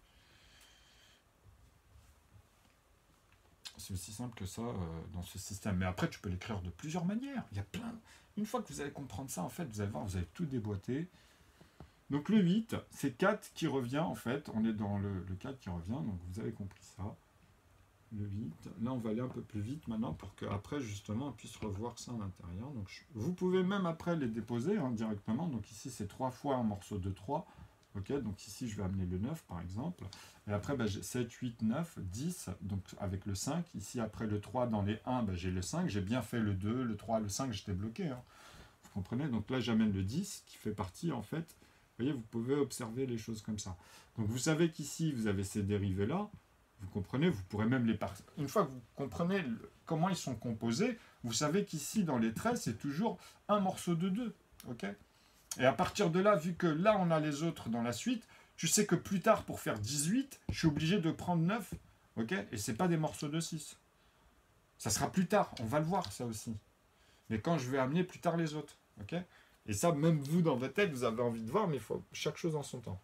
C'est aussi simple que ça dans ce système. Mais après, tu peux l'écrire de plusieurs manières. Il y a plein. Une fois que vous allez comprendre ça, en fait, vous allez voir, vous avez tout déboîté. Donc le 8, c'est 4 qui revient, en fait. On est dans le 4 qui revient, donc vous avez compris ça. Le 8. Là, on va aller un peu plus vite maintenant pour qu'après, justement, on puisse revoir ça à l'intérieur. Donc, vous pouvez même après les déposer hein, directement. Donc ici, c'est 3 fois un morceau de 3. Ok, donc ici, je vais amener le 9, par exemple. Et après, bah, j'ai 7, 8, 9, 10, donc avec le 5. Ici, après le 3, dans les 1, bah, j'ai le 5. J'ai bien fait le 2, le 3, le 5, j'étais bloqué. Hein. Vous comprenez? Donc là, j'amène le 10, qui fait partie, en fait. Vous voyez, vous pouvez observer les choses comme ça. Donc vous savez qu'ici, vous avez ces dérivés-là. Vous comprenez? Vous pourrez même les partir. Une fois que vous comprenez comment ils sont composés, vous savez qu'ici, dans les traits, c'est toujours un morceau de 2. Ok? Et à partir de là, vu que là, on a les autres dans la suite, tu sais que plus tard, pour faire 18, je suis obligé de prendre 9. Ok? Et ce n'est pas des morceaux de 6. Ça sera plus tard. On va le voir, ça aussi. Mais quand je vais amener plus tard les autres. Ok? Et ça, même vous, dans votre tête, vous avez envie de voir, mais il faut chaque chose en son temps.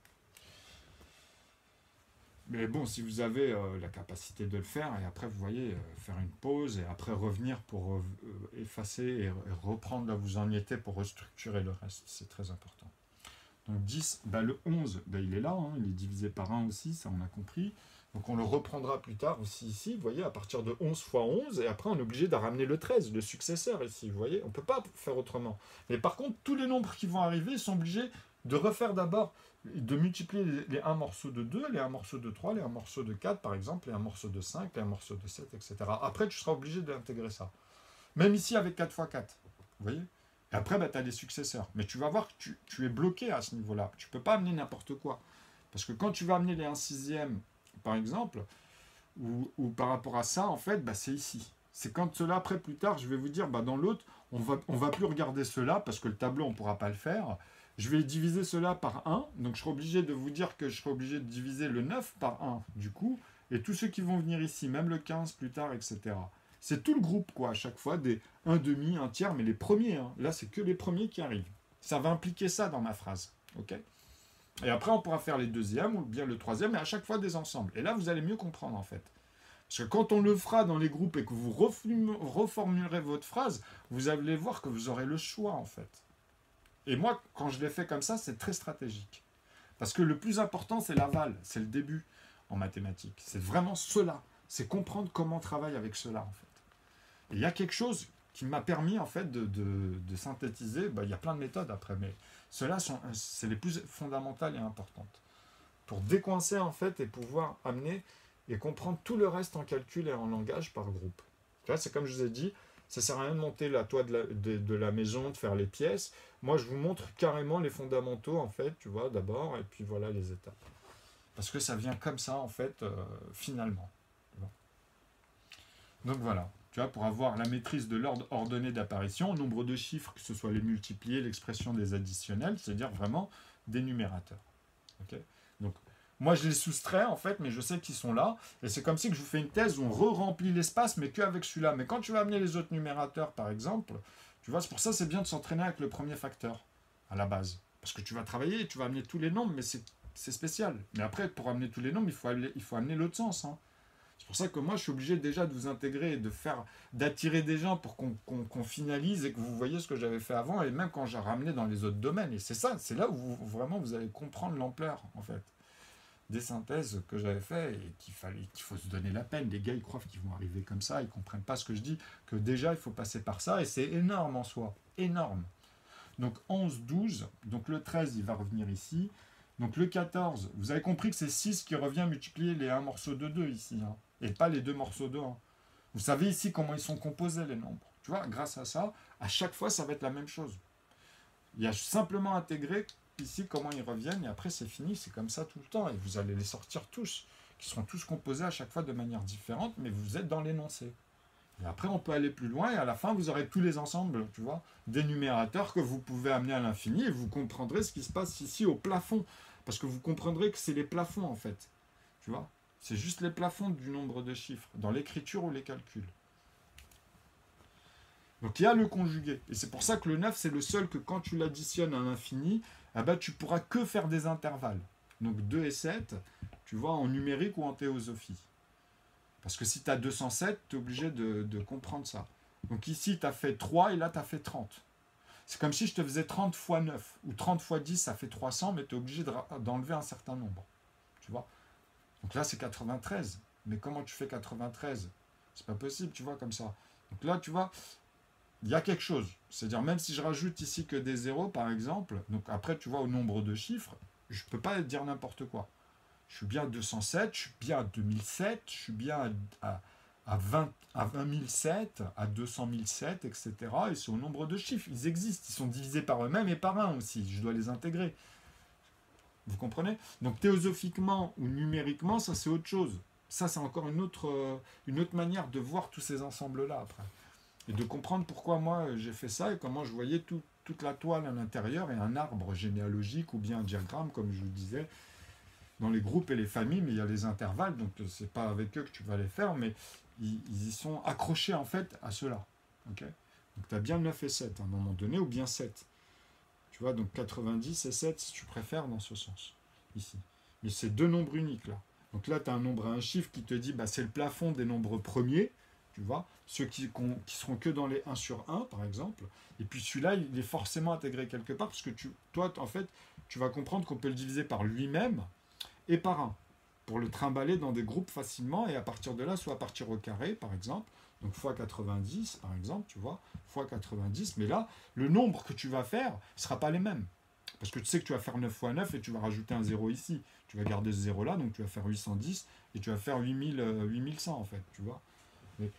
Mais bon, si vous avez la capacité de le faire, et après, vous voyez, faire une pause, et après revenir pour effacer et reprendre là où vous en étiez pour restructurer le reste, c'est très important. Donc 10, bah le 11, bah il est là, hein, il est divisé par 1 aussi, ça on a compris. Donc on le reprendra plus tard aussi ici, vous voyez, à partir de 11 fois 11, et après on est obligé de ramener le 13, le successeur ici, vous voyez, on ne peut pas faire autrement. Mais par contre, tous les nombres qui vont arriver, ils sont obligés de refaire d'abord, de multiplier les 1 morceau de 2, les 1 morceau de 3, les 1 morceau de 4 par exemple, les 1 morceau de 5, les 1 morceau de 7, etc. Après tu seras obligé d'intégrer ça. Même ici avec 4 fois 4, vous voyez. Et après, bah, tu as des successeurs. Mais tu vas voir que tu es bloqué à ce niveau-là. Tu ne peux pas amener n'importe quoi. Parce que quand tu vas amener les 1 sixième, par exemple, ou par rapport à ça, en fait, bah, c'est ici. C'est quand cela, après, plus tard, je vais vous dire, bah, dans l'autre, on va plus regarder cela, parce que le tableau, on ne pourra pas le faire. Je vais diviser cela par 1. Donc, je serai obligé de vous dire que je serai obligé de diviser le 9 par 1, du coup. Et tous ceux qui vont venir ici, même le 15 plus tard, etc. C'est tout le groupe, quoi, à chaque fois, des 1 demi, 1 tiers, mais les premiers, hein. Là, c'est que les premiers qui arrivent. Ça va impliquer ça dans ma phrase, ok? Et après, on pourra faire les deuxièmes, ou bien le troisième, et à chaque fois des ensembles. Et là, vous allez mieux comprendre, en fait. Parce que quand on le fera dans les groupes et que vous reformulerez votre phrase, vous allez voir que vous aurez le choix, en fait. Et moi, quand je l'ai fait comme ça, c'est très stratégique. Parce que le plus important, c'est l'aval, c'est le début en mathématiques. C'est vraiment cela. C'est comprendre comment on travaille avec cela, en fait. Et il y a quelque chose qui m'a permis en fait de synthétiser. Bah, il y a plein de méthodes après, mais ceux-là c'est les plus fondamentales et importantes pour décoincer en fait et pouvoir amener et comprendre tout le reste en calcul et en langage par groupe. Tu vois, c'est comme je vous ai dit, ça sert à rien de monter la toit de la maison, de faire les pièces. Moi, je vous montre carrément les fondamentaux en fait, tu vois, d'abord, et puis voilà les étapes. Parce que ça vient comme ça en fait, finalement. Donc voilà. Tu vois, pour avoir la maîtrise de l'ordre ordonné d'apparition, le nombre de chiffres, que ce soit les multipliés, l'expression des additionnels, c'est-à-dire vraiment des numérateurs. Okay, donc, moi, je les soustrais, en fait, mais je sais qu'ils sont là. Et c'est comme si que je vous fais une thèse où on re-remplit l'espace, mais qu'avec celui-là. Mais quand tu vas amener les autres numérateurs, par exemple, tu vois, c'est pour ça que c'est bien de s'entraîner avec le premier facteur, à la base. Parce que tu vas travailler et tu vas amener tous les nombres, mais c'est spécial. Mais après, pour amener tous les nombres, il faut amener l'autre sens, hein. C'est pour ça que moi, je suis obligé déjà de vous intégrer et d'attirer des gens pour qu'on finalise et que vous voyez ce que j'avais fait avant, et même quand j'ai ramené dans les autres domaines. Et c'est ça, c'est là où vraiment vous allez comprendre l'ampleur, en fait, des synthèses que j'avais fait et qu'il faut se donner la peine. Les gars, ils croient qu'ils vont arriver comme ça, ils comprennent pas ce que je dis, que déjà, il faut passer par ça, et c'est énorme en soi, énorme. Donc 11, 12, donc le 13, il va revenir ici. Donc le 14, vous avez compris que c'est 6 qui revient multiplier les 1 morceau de 2 ici, hein, et pas les 2 morceaux de 1. Vous savez ici comment ils sont composés les nombres. Tu vois, grâce à ça, à chaque fois, ça va être la même chose. Il y a simplement intégré ici comment ils reviennent, et après c'est fini, c'est comme ça tout le temps, et vous allez les sortir tous, qui seront tous composés à chaque fois de manière différente, mais vous êtes dans l'énoncé. Et après, on peut aller plus loin, et à la fin, vous aurez tous les ensembles, tu vois, des numérateurs que vous pouvez amener à l'infini, et vous comprendrez ce qui se passe ici au plafond. Parce que vous comprendrez que c'est les plafonds, en fait. Tu vois, c'est juste les plafonds du nombre de chiffres, dans l'écriture ou les calculs. Donc il y a le conjugué. Et c'est pour ça que le 9, c'est le seul que quand tu l'additionnes à l'infini, eh ben, tu pourras que faire des intervalles. Donc 2 et 7, tu vois, en numérique ou en théosophie. Parce que si tu as 207, tu es obligé de comprendre ça. Donc ici, tu as fait 3 et là, tu as fait 30. C'est comme si je te faisais 30 fois 9 ou 30 fois 10, ça fait 300, mais tu es obligé d'enlever un certain nombre. Tu vois. Donc là, c'est 93. Mais comment tu fais 93? C'est pas possible, tu vois, comme ça. Donc là, tu vois, il y a quelque chose. C'est-à-dire, même si je rajoute ici que des zéros, par exemple, donc après, tu vois, au nombre de chiffres, je ne peux pas dire n'importe quoi. Je suis bien à 207, je suis bien à 2007, je suis bien à 20 007, à 200 007, etc. Et c'est au nombre de chiffres. Ils existent, ils sont divisés par eux-mêmes et par 1 aussi. Je dois les intégrer. Vous comprenez? Donc théosophiquement ou numériquement, ça c'est autre chose. Ça c'est encore une autre manière de voir tous ces ensembles-là après. Et de comprendre pourquoi moi j'ai fait ça et comment je voyais toute la toile à l'intérieur et un arbre généalogique ou bien un diagramme, comme je vous disais, dans les groupes et les familles, mais il y a les intervalles, donc c'est pas avec eux que tu vas les faire, mais ils y sont accrochés en fait à cela. Okay, donc tu as bien 9 et 7 à un moment donné, ou bien 7. Tu vois, donc 90 et 7 si tu préfères dans ce sens, ici. Mais c'est deux nombres uniques là. Donc là, tu as un nombre à un chiffre qui te dit, bah, c'est le plafond des nombres premiers, tu vois, ceux qui seront que dans les 1 sur 1, par exemple. Et puis celui-là, il est forcément intégré quelque part, parce que toi, en fait, tu vas comprendre qu'on peut le diviser par lui-même et par 1, pour le trimballer dans des groupes facilement, et à partir de là, soit partir au carré, par exemple, donc fois 90, par exemple, tu vois, fois 90, mais là, le nombre que tu vas faire ne sera pas les mêmes. Parce que tu sais que tu vas faire 9 fois 9 et tu vas rajouter un 0 ici. Tu vas garder ce 0 là, donc tu vas faire 810 et tu vas faire 8100 en fait, tu vois. Mais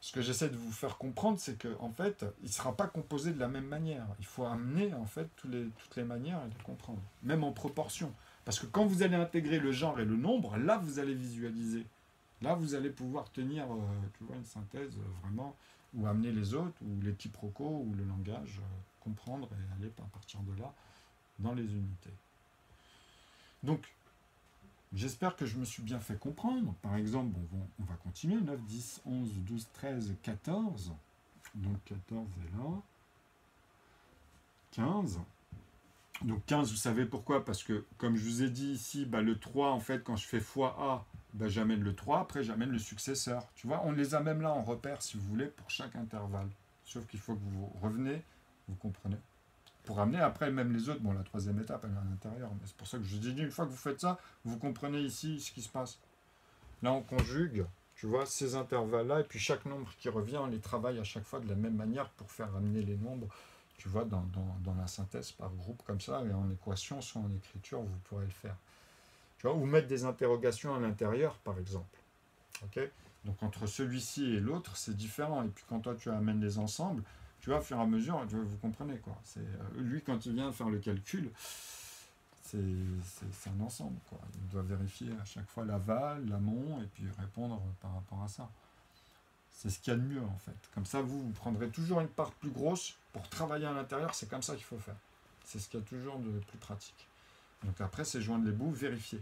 ce que j'essaie de vous faire comprendre, c'est qu'en fait, il ne sera pas composé de la même manière. Il faut amener en fait toutes les manières et les comprendre, même en proportion. Parce que quand vous allez intégrer le genre et le nombre, là vous allez visualiser. Là vous allez pouvoir tenir tu vois, une synthèse vraiment, ou amener les autres, ou les quiproquos, ou le langage, comprendre et aller à partir de là dans les unités. Donc, j'espère que je me suis bien fait comprendre. Par exemple, on va continuer. 9, 10, 11, 12, 13, 14. Donc 14 est là. 15. Donc 15, vous savez pourquoi? Parce que, comme je vous ai dit ici, bah, le 3, en fait, quand je fais fois A, bah, j'amène le 3, après j'amène le successeur. Tu vois, on les a même là en repère, si vous voulez, pour chaque intervalle. Sauf qu'il faut que vous revenez, vous comprenez, pour amener après même les autres. Bon, la troisième étape, elle est à l'intérieur. Mais c'est pour ça que je vous ai dit, une fois que vous faites ça, vous comprenez ici ce qui se passe. Là, on conjugue, tu vois, ces intervalles-là, et puis chaque nombre qui revient, on les travaille à chaque fois de la même manière pour faire amener les nombres, tu vois, dans la synthèse par groupe comme ça, et en équation, soit en écriture, vous pourrez le faire. Tu vois, ou mettre des interrogations à l'intérieur, par exemple. Ok? Donc entre celui-ci et l'autre, c'est différent. Et puis quand toi, tu amènes les ensembles, tu vois, au fur et à mesure, vous comprenez quoi. Lui, quand il vient faire le calcul, c'est un ensemble, quoi. Il doit vérifier à chaque fois l'aval, l'amont, et puis répondre par rapport à ça. C'est ce qu'il y a de mieux, en fait. Comme ça, vous prendrez toujours une part plus grosse pour travailler à l'intérieur. C'est comme ça qu'il faut faire. C'est ce qu'il y a toujours de plus pratique. Donc après, c'est joindre les bouts, vérifier.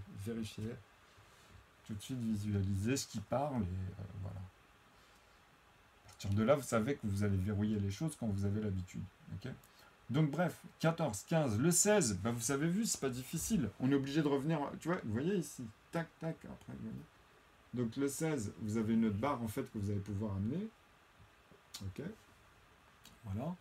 Tout de suite visualiser ce qui parle, et voilà. À partir de là, vous savez que vous allez verrouiller les choses quand vous avez l'habitude. Okay, donc bref, 14, 15, le 16, bah, vous avez vu, c'est pas difficile. On est obligé de revenir, tu vois, vous voyez ici, tac, tac, après, vous voyez. Donc le 16, vous avez une autre barre en fait que vous allez pouvoir amener. Ok, voilà.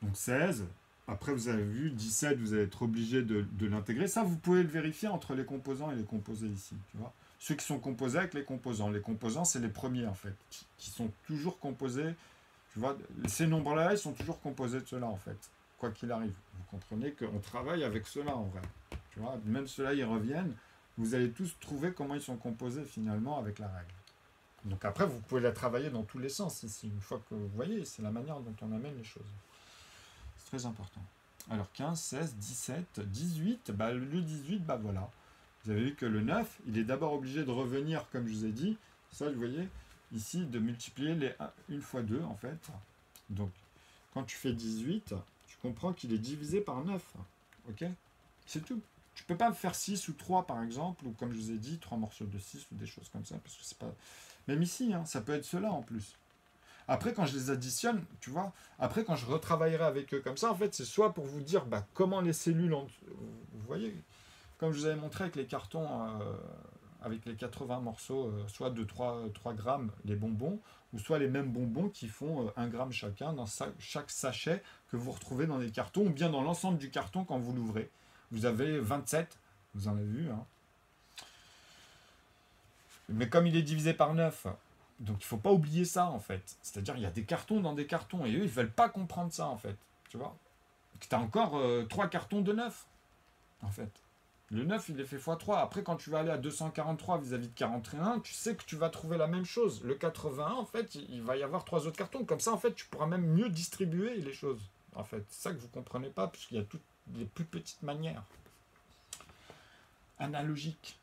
Donc 16, après vous avez vu, 17, vous allez être obligé de l'intégrer. Ça, vous pouvez le vérifier entre les composants et les composés ici, tu vois. Ceux qui sont composés avec les composants. Les composants, c'est les premiers en fait, qui sont toujours composés. Tu vois, ces nombres-là, ils sont toujours composés de cela en fait, quoi qu'il arrive. Vous comprenez qu'on travaille avec cela en vrai. Tu vois, même ceux-là, ils reviennent. Vous allez tous trouver comment ils sont composés finalement avec la règle. Donc après, vous pouvez la travailler dans tous les sens ici. Une fois que vous voyez, c'est la manière dont on amène les choses. C'est très important. Alors 15, 16, 17, 18, bah, le 18, bah voilà. Vous avez vu que le 9, il est d'abord obligé de revenir, comme je vous ai dit. Ça, vous voyez, ici, de multiplier les 1 fois 2, en fait. Donc, quand tu fais 18, tu comprends qu'il est divisé par 9. Ok? C'est tout. Tu peux pas faire 6 ou 3, par exemple, ou comme je vous ai dit, 3 morceaux de 6 ou des choses comme ça, parce que c'est pas... Même ici, hein, ça peut être cela en plus. Après, quand je les additionne, tu vois, après, quand je retravaillerai avec eux comme ça, en fait, c'est soit pour vous dire bah, comment les cellules... Vous voyez, comme je vous avais montré avec les cartons, avec les 80 morceaux, soit de 3 grammes, les bonbons, ou soit les mêmes bonbons qui font 1 gramme chacun dans chaque sachet que vous retrouvez dans les cartons, ou bien dans l'ensemble du carton quand vous l'ouvrez. Vous avez 27, vous en avez vu, hein. Mais comme il est divisé par 9, donc il ne faut pas oublier ça, en fait. C'est-à-dire, il y a des cartons dans des cartons, et eux, ils ne veulent pas comprendre ça, en fait. Tu vois? Tu as encore 3 cartons de 9, en fait. Le 9, il est fait x3. Après, quand tu vas aller à 243 vis-à-vis de 41, tu sais que tu vas trouver la même chose. Le 81, en fait, il va y avoir 3 autres cartons. Comme ça, en fait, tu pourras même mieux distribuer les choses. En fait, c'est ça que vous ne comprenez pas, puisqu'il y a toutes les plus petites manières. Analogiques.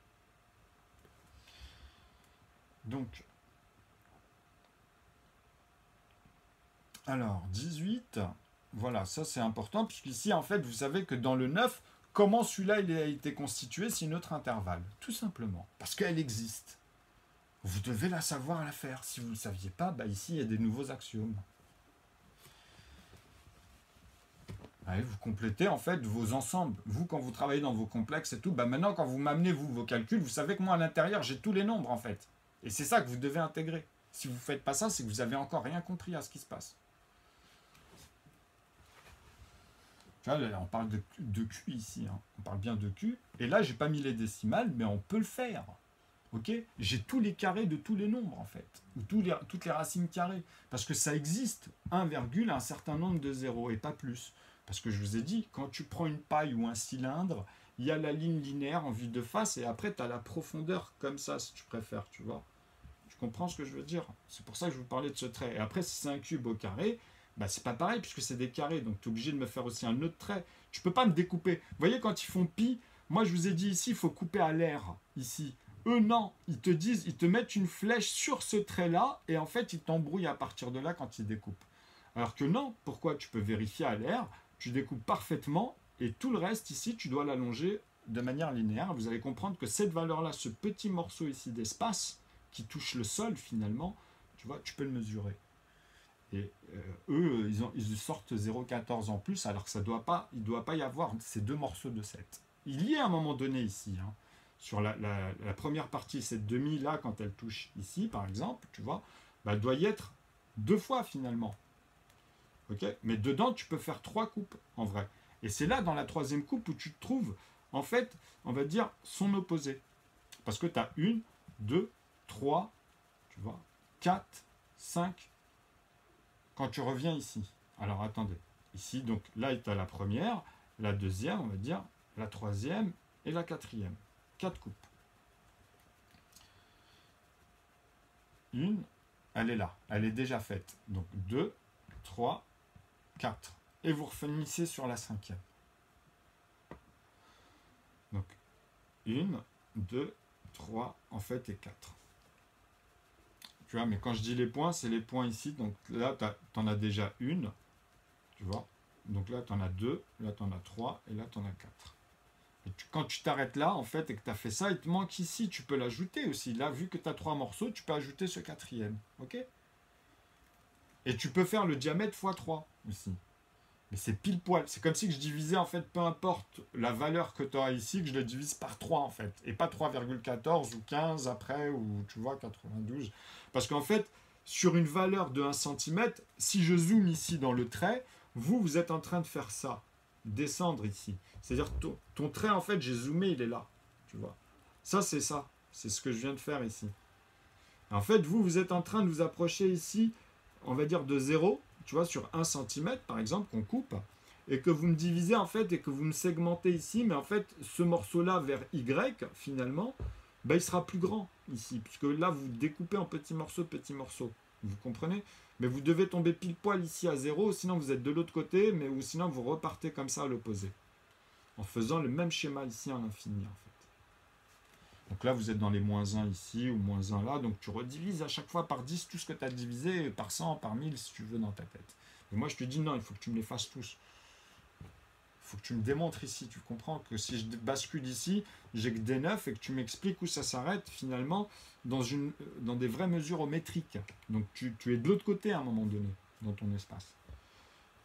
Donc, alors, 18, voilà, ça c'est important, puisqu'ici, en fait, vous savez que dans le 9, comment celui-là il a été constitué, c'est une autre intervalle, tout simplement, parce qu'elle existe. Vous devez la savoir la faire. Si vous ne le saviez pas, bah ici, il y a des nouveaux axiomes. Allez, vous complétez en fait vos ensembles. Vous, quand vous travaillez dans vos complexes et tout, bah maintenant, quand vous m'amenez vous vos calculs, vous savez que moi, à l'intérieur, j'ai tous les nombres, en fait. Et c'est ça que vous devez intégrer. Si vous ne faites pas ça, c'est que vous n'avez encore rien compris à ce qui se passe. Tu vois, là, on parle de Q ici. Hein. On parle bien de Q. Et là, j'ai pas mis les décimales, mais on peut le faire. Ok, j'ai tous les carrés de tous les nombres, en fait. Ou toutes les racines carrées. Parce que ça existe. 1, un certain nombre de zéros, et pas plus. Parce que je vous ai dit, quand tu prends une paille ou un cylindre, il y a la ligne linéaire en vue de face, et après, tu as la profondeur comme ça, si tu préfères, tu vois. Tu comprends ce que je veux dire? C'est pour ça que je vous parlais de ce trait. Et après, si c'est un cube au carré, bah, c'est pas pareil puisque c'est des carrés. Donc tu es obligé de me faire aussi un autre trait. Tu peux pas me découper. Vous voyez, quand ils font pi, moi je vous ai dit ici, il faut couper à l'air. Ici. Eux, non. Ils te disent, ils te mettent une flèche sur ce trait-là et en fait, ils t'embrouillent à partir de là quand ils découpent. Alors que non, pourquoi? Tu peux vérifier à l'air, tu découpes parfaitement et tout le reste ici, tu dois l'allonger de manière linéaire. Vous allez comprendre que cette valeur-là, ce petit morceau ici d'espace, qui touche le sol finalement, tu vois, tu peux le mesurer. Et eux, ils sortent 0,14 en plus, alors que ça doit pas, il ne doit pas y avoir ces deux morceaux de 7. Il y est à un moment donné ici, hein, sur la première partie, cette demi-là, quand elle touche ici, par exemple, tu vois, bah, elle doit y être 2 fois finalement. Okay, mais dedans, tu peux faire 3 coupes, en vrai. Et c'est là, dans la troisième coupe, où tu te trouves, en fait, on va dire, son opposé. Parce que tu as 1, 2, 3, tu vois, 4, 5, quand tu reviens ici. Alors attendez, ici, donc là, tu as la première, la deuxième, on va dire, la troisième et la quatrième. 4 coupes. Une, elle est là, elle est déjà faite. Donc 2, 3, 4. Et vous refinissez sur la cinquième. Donc 1, 2, 3, en fait, et 4. Tu vois, mais quand je dis les points, c'est les points ici. Donc là, tu en as déjà une. Tu vois. Donc là, tu en as 2. Là, tu en as 3. Et là, tu en as 4. Et quand tu t'arrêtes là, en fait, et que tu as fait ça, il te manque ici. Tu peux l'ajouter aussi. Là, vu que tu as 3 morceaux, tu peux ajouter ce quatrième. OK? Et tu peux faire le diamètre x 3 ici. Mais c'est pile poil. C'est comme si je divisais, en fait, peu importe la valeur que tu as ici, que je le divise par 3, en fait. Et pas 3,14 ou 15 après, ou tu vois, 92. Parce qu'en fait, sur une valeur de 1 cm, si je zoome ici dans le trait, vous êtes en train de faire ça. Descendre ici. C'est-à-dire, ton trait, en fait, j'ai zoomé, il est là. Tu vois. Ça. C'est ce que je viens de faire ici. En fait, vous êtes en train de vous approcher ici, on va dire de 0, tu vois, sur 1 cm, par exemple, qu'on coupe, et que vous me divisez, en fait, et que vous me segmentez ici, mais en fait, ce morceau-là vers Y, finalement, ben, il sera plus grand ici, puisque là, vous découpez en petits morceaux. Vous comprenez? Mais vous devez tomber pile poil ici à 0, sinon vous êtes de l'autre côté, mais ou sinon vous repartez comme ça à l'opposé. En faisant le même schéma ici à l'infini, en fait. Donc là, vous êtes dans les moins 1 ici, ou moins 1 là, donc tu redivises à chaque fois par 10 tout ce que tu as divisé, par 100, par 1000, si tu veux, dans ta tête. Et moi, je te dis non, il faut que tu me les fasses tous. Il faut que tu me démontres ici, tu comprends que si je bascule ici, j'ai que des 9 et que tu m'expliques où ça s'arrête finalement dans des vraies mesures au métrique. Donc tu es de l'autre côté à un moment donné dans ton espace.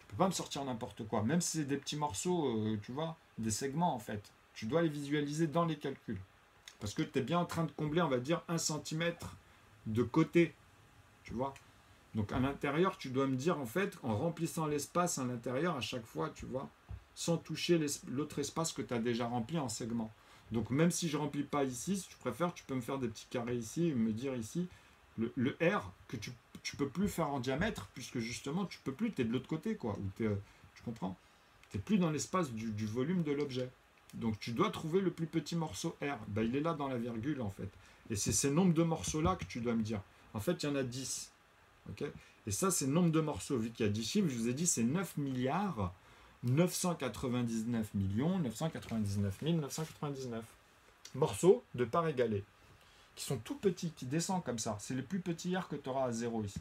Tu peux pas me sortir n'importe quoi, même si c'est des petits morceaux, tu vois, des segments en fait. Tu dois les visualiser dans les calculs. Parce que tu es bien en train de combler, on va dire, 1 cm de côté, tu vois. Donc à l'intérieur, tu dois me dire en fait, en remplissant l'espace à l'intérieur à chaque fois, tu vois, sans toucher l'autre espace que tu as déjà rempli en segment. Donc même si je ne remplis pas ici, si tu préfères, tu peux me faire des petits carrés ici et me dire ici, le R que tu peux plus faire en diamètre, puisque justement tu peux plus, tu es de l'autre côté, quoi. Tu comprends? Tu n'es plus dans l'espace du volume de l'objet. Donc tu dois trouver le plus petit morceau R. Ben, il est là dans la virgule en fait. Et c'est ces nombres de morceaux-là que tu dois me dire. En fait, il y en a 10. Okay, et ça, c'est le nombre de morceaux. Vu qu'il y a 10 chiffres, je vous ai dit, c'est 9 milliards 999 millions 999 999 morceaux de part égalée. Qui sont tout petits, qui descendent comme ça. C'est les plus petits R que tu auras à 0 ici.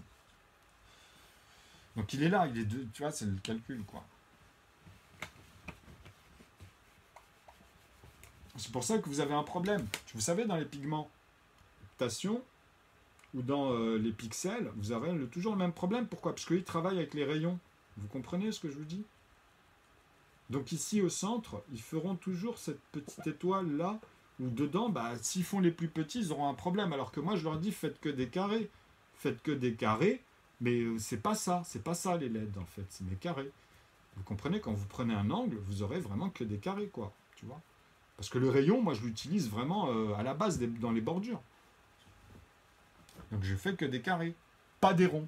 Donc il est là, il est deux, tu vois, c'est le calcul, quoi. C'est pour ça que vous avez un problème. Vous savez, dans les pigmentations ou dans les pixels, vous avez toujours le même problème. Pourquoi? Parce qu'ils travaillent avec les rayons. Vous comprenez ce que je vous dis? Donc ici, au centre, ils feront toujours cette petite étoile-là, où dedans, bah, s'ils font les plus petits, ils auront un problème. Alors que moi, je leur dis, faites que des carrés. Faites que des carrés, mais c'est pas ça les LED, en fait, c'est des carrés. Vous comprenez? Quand vous prenez un angle, vous aurez vraiment que des carrés, quoi. Tu vois? Parce que le rayon, moi, je l'utilise vraiment à la base, dans les bordures. Donc, je fais que des carrés, pas des ronds.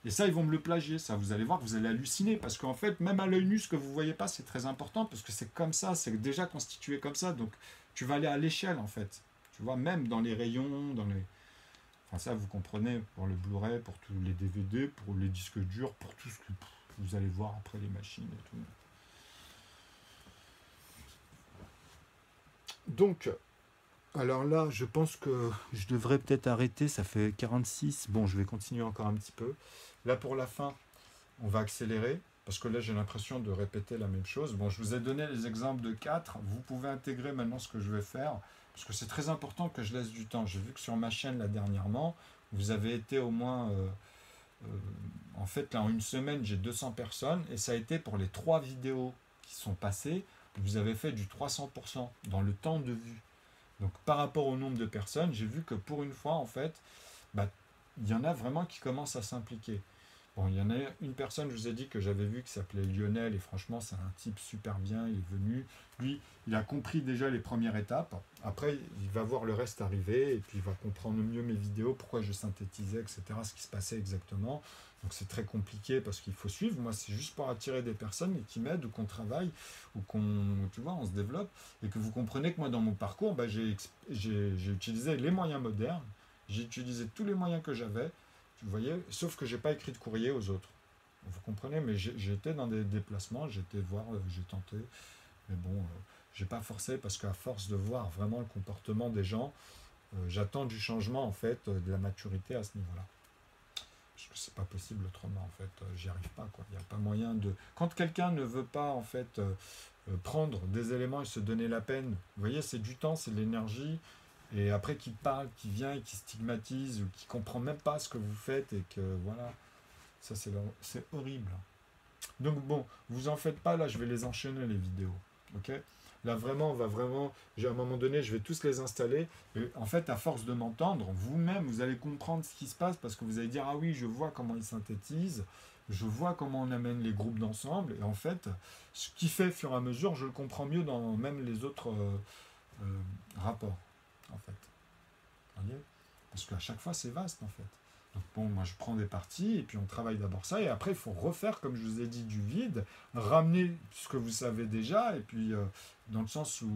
Et ça, ils vont me le plagier. Ça, vous allez voir, vous allez halluciner. Parce qu'en fait, même à l'œil nu, ce que vous ne voyez pas, c'est très important. Parce que c'est comme ça, c'est déjà constitué comme ça. Donc, tu vas aller à l'échelle, en fait. Tu vois, même dans les rayons, dans les... Enfin, ça, vous comprenez, pour le Blu-ray, pour tous les DVD, pour les disques durs, pour tout ce que vous allez voir après les machines et tout. Donc, alors là, je pense que je devrais peut-être arrêter, ça fait 46. Bon, je vais continuer encore un petit peu. Là, pour la fin, on va accélérer, parce que là, j'ai l'impression de répéter la même chose. Bon, je vous ai donné les exemples de 4. Vous pouvez intégrer maintenant ce que je vais faire, parce que c'est très important que je laisse du temps. J'ai vu que sur ma chaîne, là, dernièrement, vous avez été au moins... en fait, là, en une semaine, j'ai 200 personnes, et ça a été pour les 3 vidéos qui sont passées, vous avez fait du 300% dans le temps de vue. Donc par rapport au nombre de personnes, j'ai vu que pour une fois, en fait, bah, il y en a vraiment qui commencent à s'impliquer. Bon, il y en a une personne, je vous ai dit que j'avais vu, qui s'appelait Lionel, et franchement, c'est un type super bien, il est venu. Lui, il a compris déjà les premières étapes. Après, il va voir le reste arriver, et puis il va comprendre mieux mes vidéos, pourquoi je synthétisais, etc., ce qui se passait exactement. Donc c'est très compliqué parce qu'il faut suivre. Moi, c'est juste pour attirer des personnes qui m'aident ou qu'on travaille ou tu vois, on se développe. Et que vous comprenez que moi, dans mon parcours, bah, j'ai utilisé les moyens modernes. J'ai utilisé tous les moyens que j'avais. Vous voyez, sauf que j'ai pas écrit de courrier aux autres. Vous comprenez, mais j'étais dans des déplacements, j'étais voir, j'ai tenté. Mais bon, j'ai pas forcé parce qu'à force de voir vraiment le comportement des gens, j'attends du changement, en fait, de la maturité à ce niveau-là. Parce que c'est pas possible autrement, en fait, j'y arrive pas, quoi. Il n'y a pas moyen de... Quand quelqu'un ne veut pas, en fait, prendre des éléments et se donner la peine, vous voyez, c'est du temps, c'est de l'énergie, et après qu'il parle, qu'il vient et qu'il stigmatise, ou qu'il comprend même pas ce que vous faites, et que, voilà, ça c'est horrible. Donc bon, vous en faites pas, là, je vais les enchaîner, les vidéos, ok? Là, vraiment, à un moment donné, je vais tous les installer. Et en fait, à force de m'entendre, vous-même, vous allez comprendre ce qui se passe parce que vous allez dire, ah oui, je vois comment ils synthétisent, je vois comment on amène les groupes d'ensemble. Et en fait, ce qui fait, au fur et à mesure, je le comprends mieux dans même les autres rapports, en fait. Vous voyez? Parce qu'à chaque fois, c'est vaste, en fait. Donc bon, moi je prends des parties et puis on travaille d'abord ça et après il faut refaire, comme je vous ai dit, du vide, ramener ce que vous savez déjà et puis dans le sens où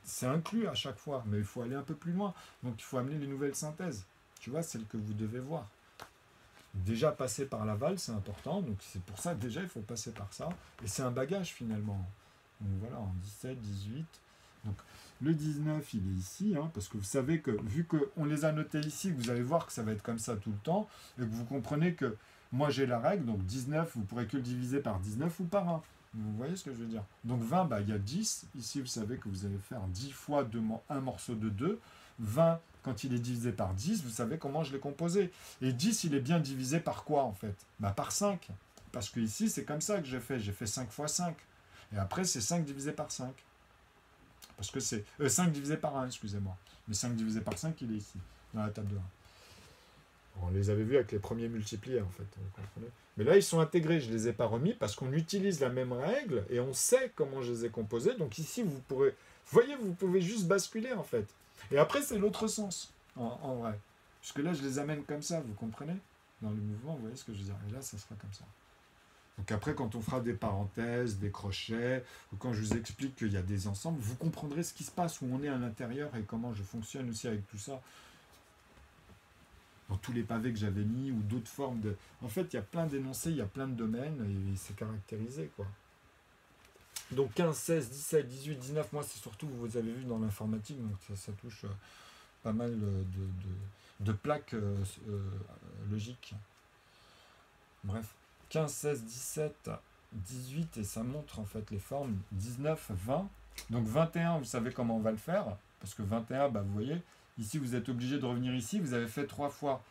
c'est inclus à chaque fois, mais il faut aller un peu plus loin. Donc il faut amener les nouvelles synthèses, tu vois, celles que vous devez voir. Déjà passer par l'aval, c'est important, donc c'est pour ça déjà il faut passer par ça et c'est un bagage finalement. Donc voilà, en 17, 18. Donc le 19, il est ici, hein, parce que vous savez que, vu qu'on les a notés ici, vous allez voir que ça va être comme ça tout le temps, et que vous comprenez que moi j'ai la règle, donc 19, vous ne pourrez que le diviser par 19 ou par 1. Vous voyez ce que je veux dire? Donc 20, bah, il y a 10. Ici, vous savez que vous allez faire 10 fois un morceau de 2. 20, quand il est divisé par 10, vous savez comment je l'ai composé. Et 10, il est bien divisé par quoi, en fait? Bah, par 5. Parce que ici, c'est comme ça que j'ai fait. J'ai fait 5 fois 5. Et après, c'est 5 divisé par 5. Parce que c'est 5 divisé par 1, excusez-moi. Mais 5 divisé par 5, il est ici, dans la table de 1. On les avait vus avec les premiers multipliés, en fait. Vous comprenez? Mais là, ils sont intégrés. Je ne les ai pas remis parce qu'on utilise la même règle et on sait comment je les ai composés. Donc ici, vous pourrez... Vous voyez, vous pouvez juste basculer, en fait. Et après, c'est l'autre sens, en vrai. Puisque là, je les amène comme ça, vous comprenez? Dans le mouvement, vous voyez ce que je veux dire? Et là, ça sera comme ça. Donc après, quand on fera des parenthèses, des crochets, ou quand je vous explique qu'il y a des ensembles, vous comprendrez ce qui se passe, où on est à l'intérieur et comment je fonctionne aussi avec tout ça. Dans tous les pavés que j'avais mis, ou d'autres formes de... En fait, il y a plein d'énoncés, il y a plein de domaines, et c'est caractérisé, quoi. Donc 15, 16, 17, 18, 19, moi c'est surtout, vous avez vu dans l'informatique, donc ça touche pas mal de plaques logiques. Bref, 15, 16, 17, 18, et ça montre en fait les formes, 19, 20. Donc 21, vous savez comment on va le faire, parce que 21, bah, vous voyez, ici vous êtes obligé de revenir ici, vous avez fait 3 fois.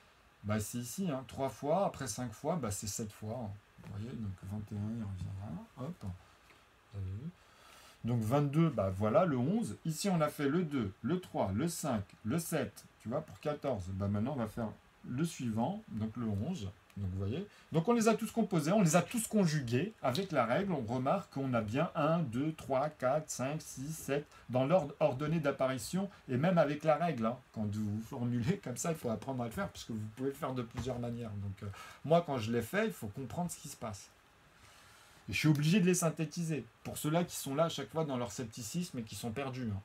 Bah, c'est ici, hein, 3 fois, après 5 fois, bah, c'est 7 fois. Hein. Vous voyez, donc 21, il reviendra, hop, vous avez vu. Donc 22, bah voilà, le 11. Ici, on a fait le 2, le 3, le 5, le 7, tu vois, pour 14. Bah maintenant, on va faire le suivant, donc le 11. Donc vous voyez. Donc on les a tous composés, on les a tous conjugués avec la règle. On remarque qu'on a bien 1, 2, 3, 4, 5, 6, 7 dans l'ordre ordonné d'apparition et même avec la règle. Hein. Quand vous formulez comme ça, il faut apprendre à le faire parce que vous pouvez le faire de plusieurs manières. Donc moi, quand je l'ai fait, il faut comprendre ce qui se passe. Et je suis obligé de les synthétiser. Pour ceux-là qui sont là à chaque fois dans leur scepticisme et qui sont perdus. Hein.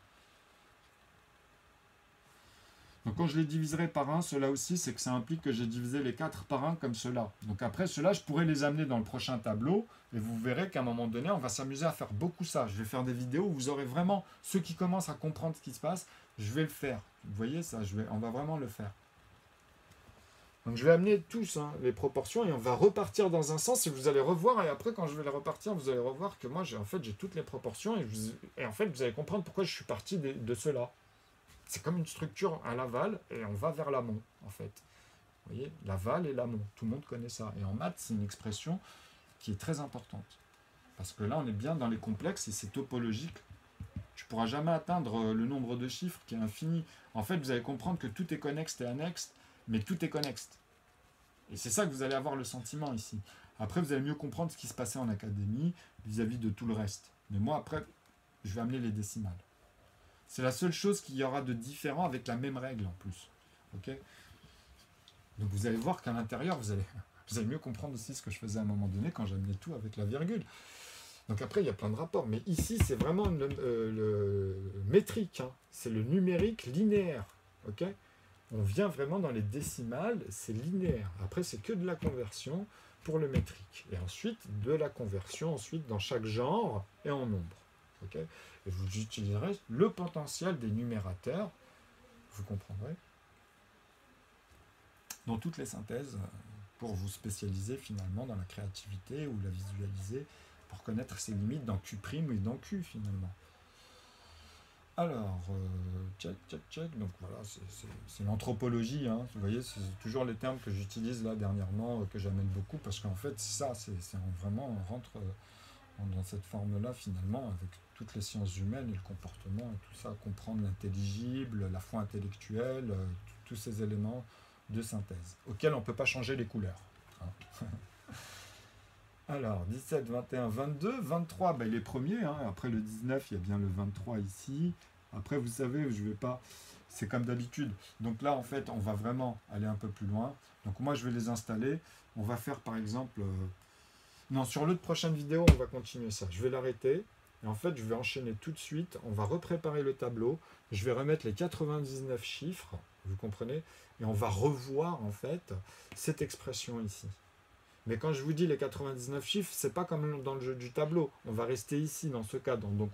Donc quand je les diviserai par 1, cela aussi, c'est que ça implique que j'ai divisé les 4 par 1 comme cela. Donc après, cela, je pourrais les amener dans le prochain tableau. Et vous verrez qu'à un moment donné, on va s'amuser à faire beaucoup ça. Je vais faire des vidéos où vous aurez vraiment, ceux qui commencent à comprendre ce qui se passe, je vais le faire. Vous voyez ça, on va vraiment le faire. Donc je vais amener tous les proportions et on va repartir dans un sens et vous allez revoir et après quand je vais les repartir vous allez revoir que moi j'ai toutes les proportions et en fait vous allez comprendre pourquoi je suis parti de cela. C'est comme une structure à l'aval et on va vers l'amont en fait. Vous voyez, l'aval et l'amont, tout le monde connaît ça. Et en maths c'est une expression qui est très importante parce que là on est bien dans les complexes et c'est topologique. Tu ne pourras jamais atteindre le nombre de chiffres qui est infini. En fait vous allez comprendre que tout est connexe et annexe. Mais tout est connexe. Et c'est ça que vous allez avoir le sentiment ici. Après, vous allez mieux comprendre ce qui se passait en académie vis-à-vis de tout le reste. Mais moi, après, je vais amener les décimales. C'est la seule chose qu'il y aura de différent avec la même règle en plus. Okay. Donc vous allez voir qu'à l'intérieur, vous allez mieux comprendre aussi ce que je faisais à un moment donné quand j'amenais tout avec la virgule. Donc après, il y a plein de rapports. Mais ici, c'est vraiment le métrique. Hein. C'est le numérique linéaire. Ok. On vient vraiment dans les décimales, c'est linéaire. Après, c'est que de la conversion pour le métrique. Et ensuite, de la conversion dans chaque genre et en nombre. Okay. Et vous utiliserez le potentiel des numérateurs, vous comprendrez, dans toutes les synthèses, pour vous spécialiser finalement dans la créativité ou la visualiser, pour connaître ses limites dans Q' et dans Q finalement. Alors, check. Donc voilà, c'est l'anthropologie. Hein. Vous voyez, c'est toujours les termes que j'utilise là dernièrement, que j'amène beaucoup, parce qu'en fait, c'est ça, vraiment, on rentre dans cette forme-là finalement, avec toutes les sciences humaines et le comportement et tout ça, comprendre l'intelligible, la foi intellectuelle, tous ces éléments de synthèse, auxquels on ne peut pas changer les couleurs. Hein. Alors, 17, 21, 22, 23, ben, il est premier. Hein. Après le 19, il y a bien le 23 ici. Après, vous savez, je ne vais pas... C'est comme d'habitude. Donc là, en fait, on va vraiment aller un peu plus loin. Donc moi, je vais les installer. On va faire, par exemple... Non, sur l'autre prochaine vidéo, on va continuer ça. Je vais l'arrêter. Et en fait, je vais enchaîner tout de suite. On va repréparer le tableau. Je vais remettre les 99 chiffres. Vous comprenez? Et on va revoir, en fait, cette expression ici. Mais quand je vous dis les 99 chiffres, c'est pas comme dans le jeu du tableau. On va rester ici dans ce cadre. Donc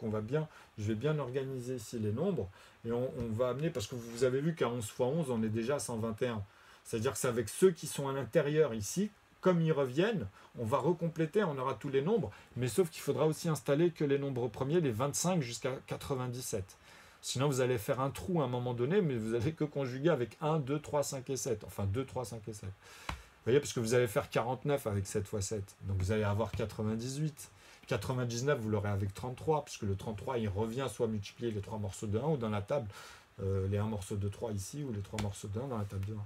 je vais bien organiser ici les nombres. Et on va amener, parce que vous avez vu qu'à 11 x 11, on est déjà à 121. C'est-à-dire que c'est avec ceux qui sont à l'intérieur ici, comme ils reviennent, on va recompléter, on aura tous les nombres. Mais sauf qu'il faudra aussi installer que les nombres premiers, les 25 jusqu'à 97. Sinon, vous allez faire un trou à un moment donné, mais vous n'allez que conjuguer avec 1, 2, 3, 5 et 7. Enfin, 2, 3, 5 et 7. Vous voyez, parce que vous allez faire 49 avec 7 x 7. Donc vous allez avoir 98. 99, vous l'aurez avec 33, puisque le 33, il revient soit multiplier les 3 morceaux de 1 ou dans la table, les 1 morceau de 3 ici, ou les 3 morceaux de 1 dans la table de 1. Vous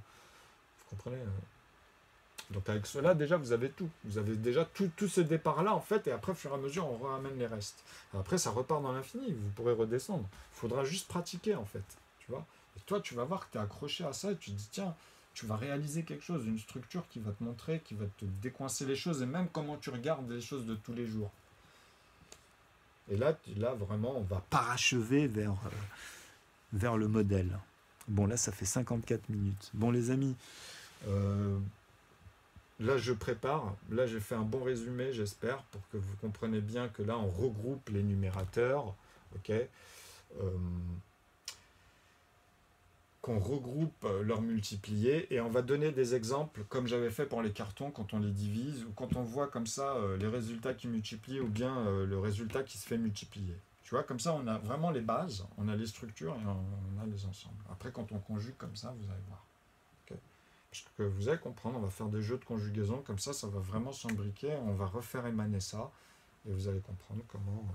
comprenez? Donc avec cela, déjà, vous avez tout. Vous avez déjà tous ces départs-là, en fait, et après, au fur et à mesure, on ramène les restes. Après, ça repart dans l'infini, vous pourrez redescendre. Il faudra juste pratiquer, en fait. Tu vois? Et toi, tu vas voir que tu es accroché à ça, et tu te dis, tiens, tu vas réaliser quelque chose, une structure qui va te montrer, qui va te décoincer les choses, et même comment tu regardes les choses de tous les jours. Et là vraiment, on va parachever vers le modèle. Bon, là, ça fait 54 minutes. Bon, les amis, là, je prépare. Là, j'ai fait un bon résumé, j'espère, pour que vous compreniez bien que là, on regroupe les numérateurs, ok, qu'on regroupe leurs multipliés, et on va donner des exemples, comme j'avais fait pour les cartons, quand on les divise, ou quand on voit comme ça les résultats qui multiplient, ou bien le résultat qui se fait multiplier. Tu vois, comme ça, on a vraiment les bases, on a les structures, et on a les ensembles. Après, quand on conjugue comme ça, vous allez voir. Okay. Parce que vous allez comprendre, on va faire des jeux de conjugaison, comme ça va vraiment s'embriquer, on va refaire émaner ça, et vous allez comprendre comment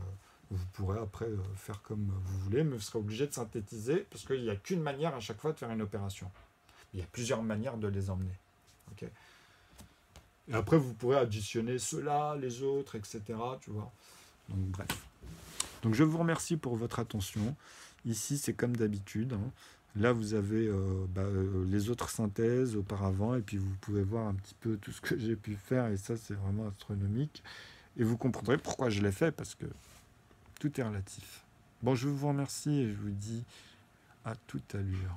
vous pourrez après faire comme vous voulez, mais vous serez obligé de synthétiser, parce qu'il n'y a qu'une manière à chaque fois de faire une opération. Il y a plusieurs manières de les emmener. Okay. Et après, vous pourrez additionner ceux-là, les autres, etc. Tu vois. Donc, bref. Donc, je vous remercie pour votre attention. Ici, c'est comme d'habitude. Hein. Là, vous avez les autres synthèses auparavant, et puis vous pouvez voir un petit peu tout ce que j'ai pu faire, et ça, c'est vraiment astronomique. Et vous comprendrez pourquoi je l'ai fait, parce que tout est relatif. Bon, je vous remercie et je vous dis à tout à l'heure.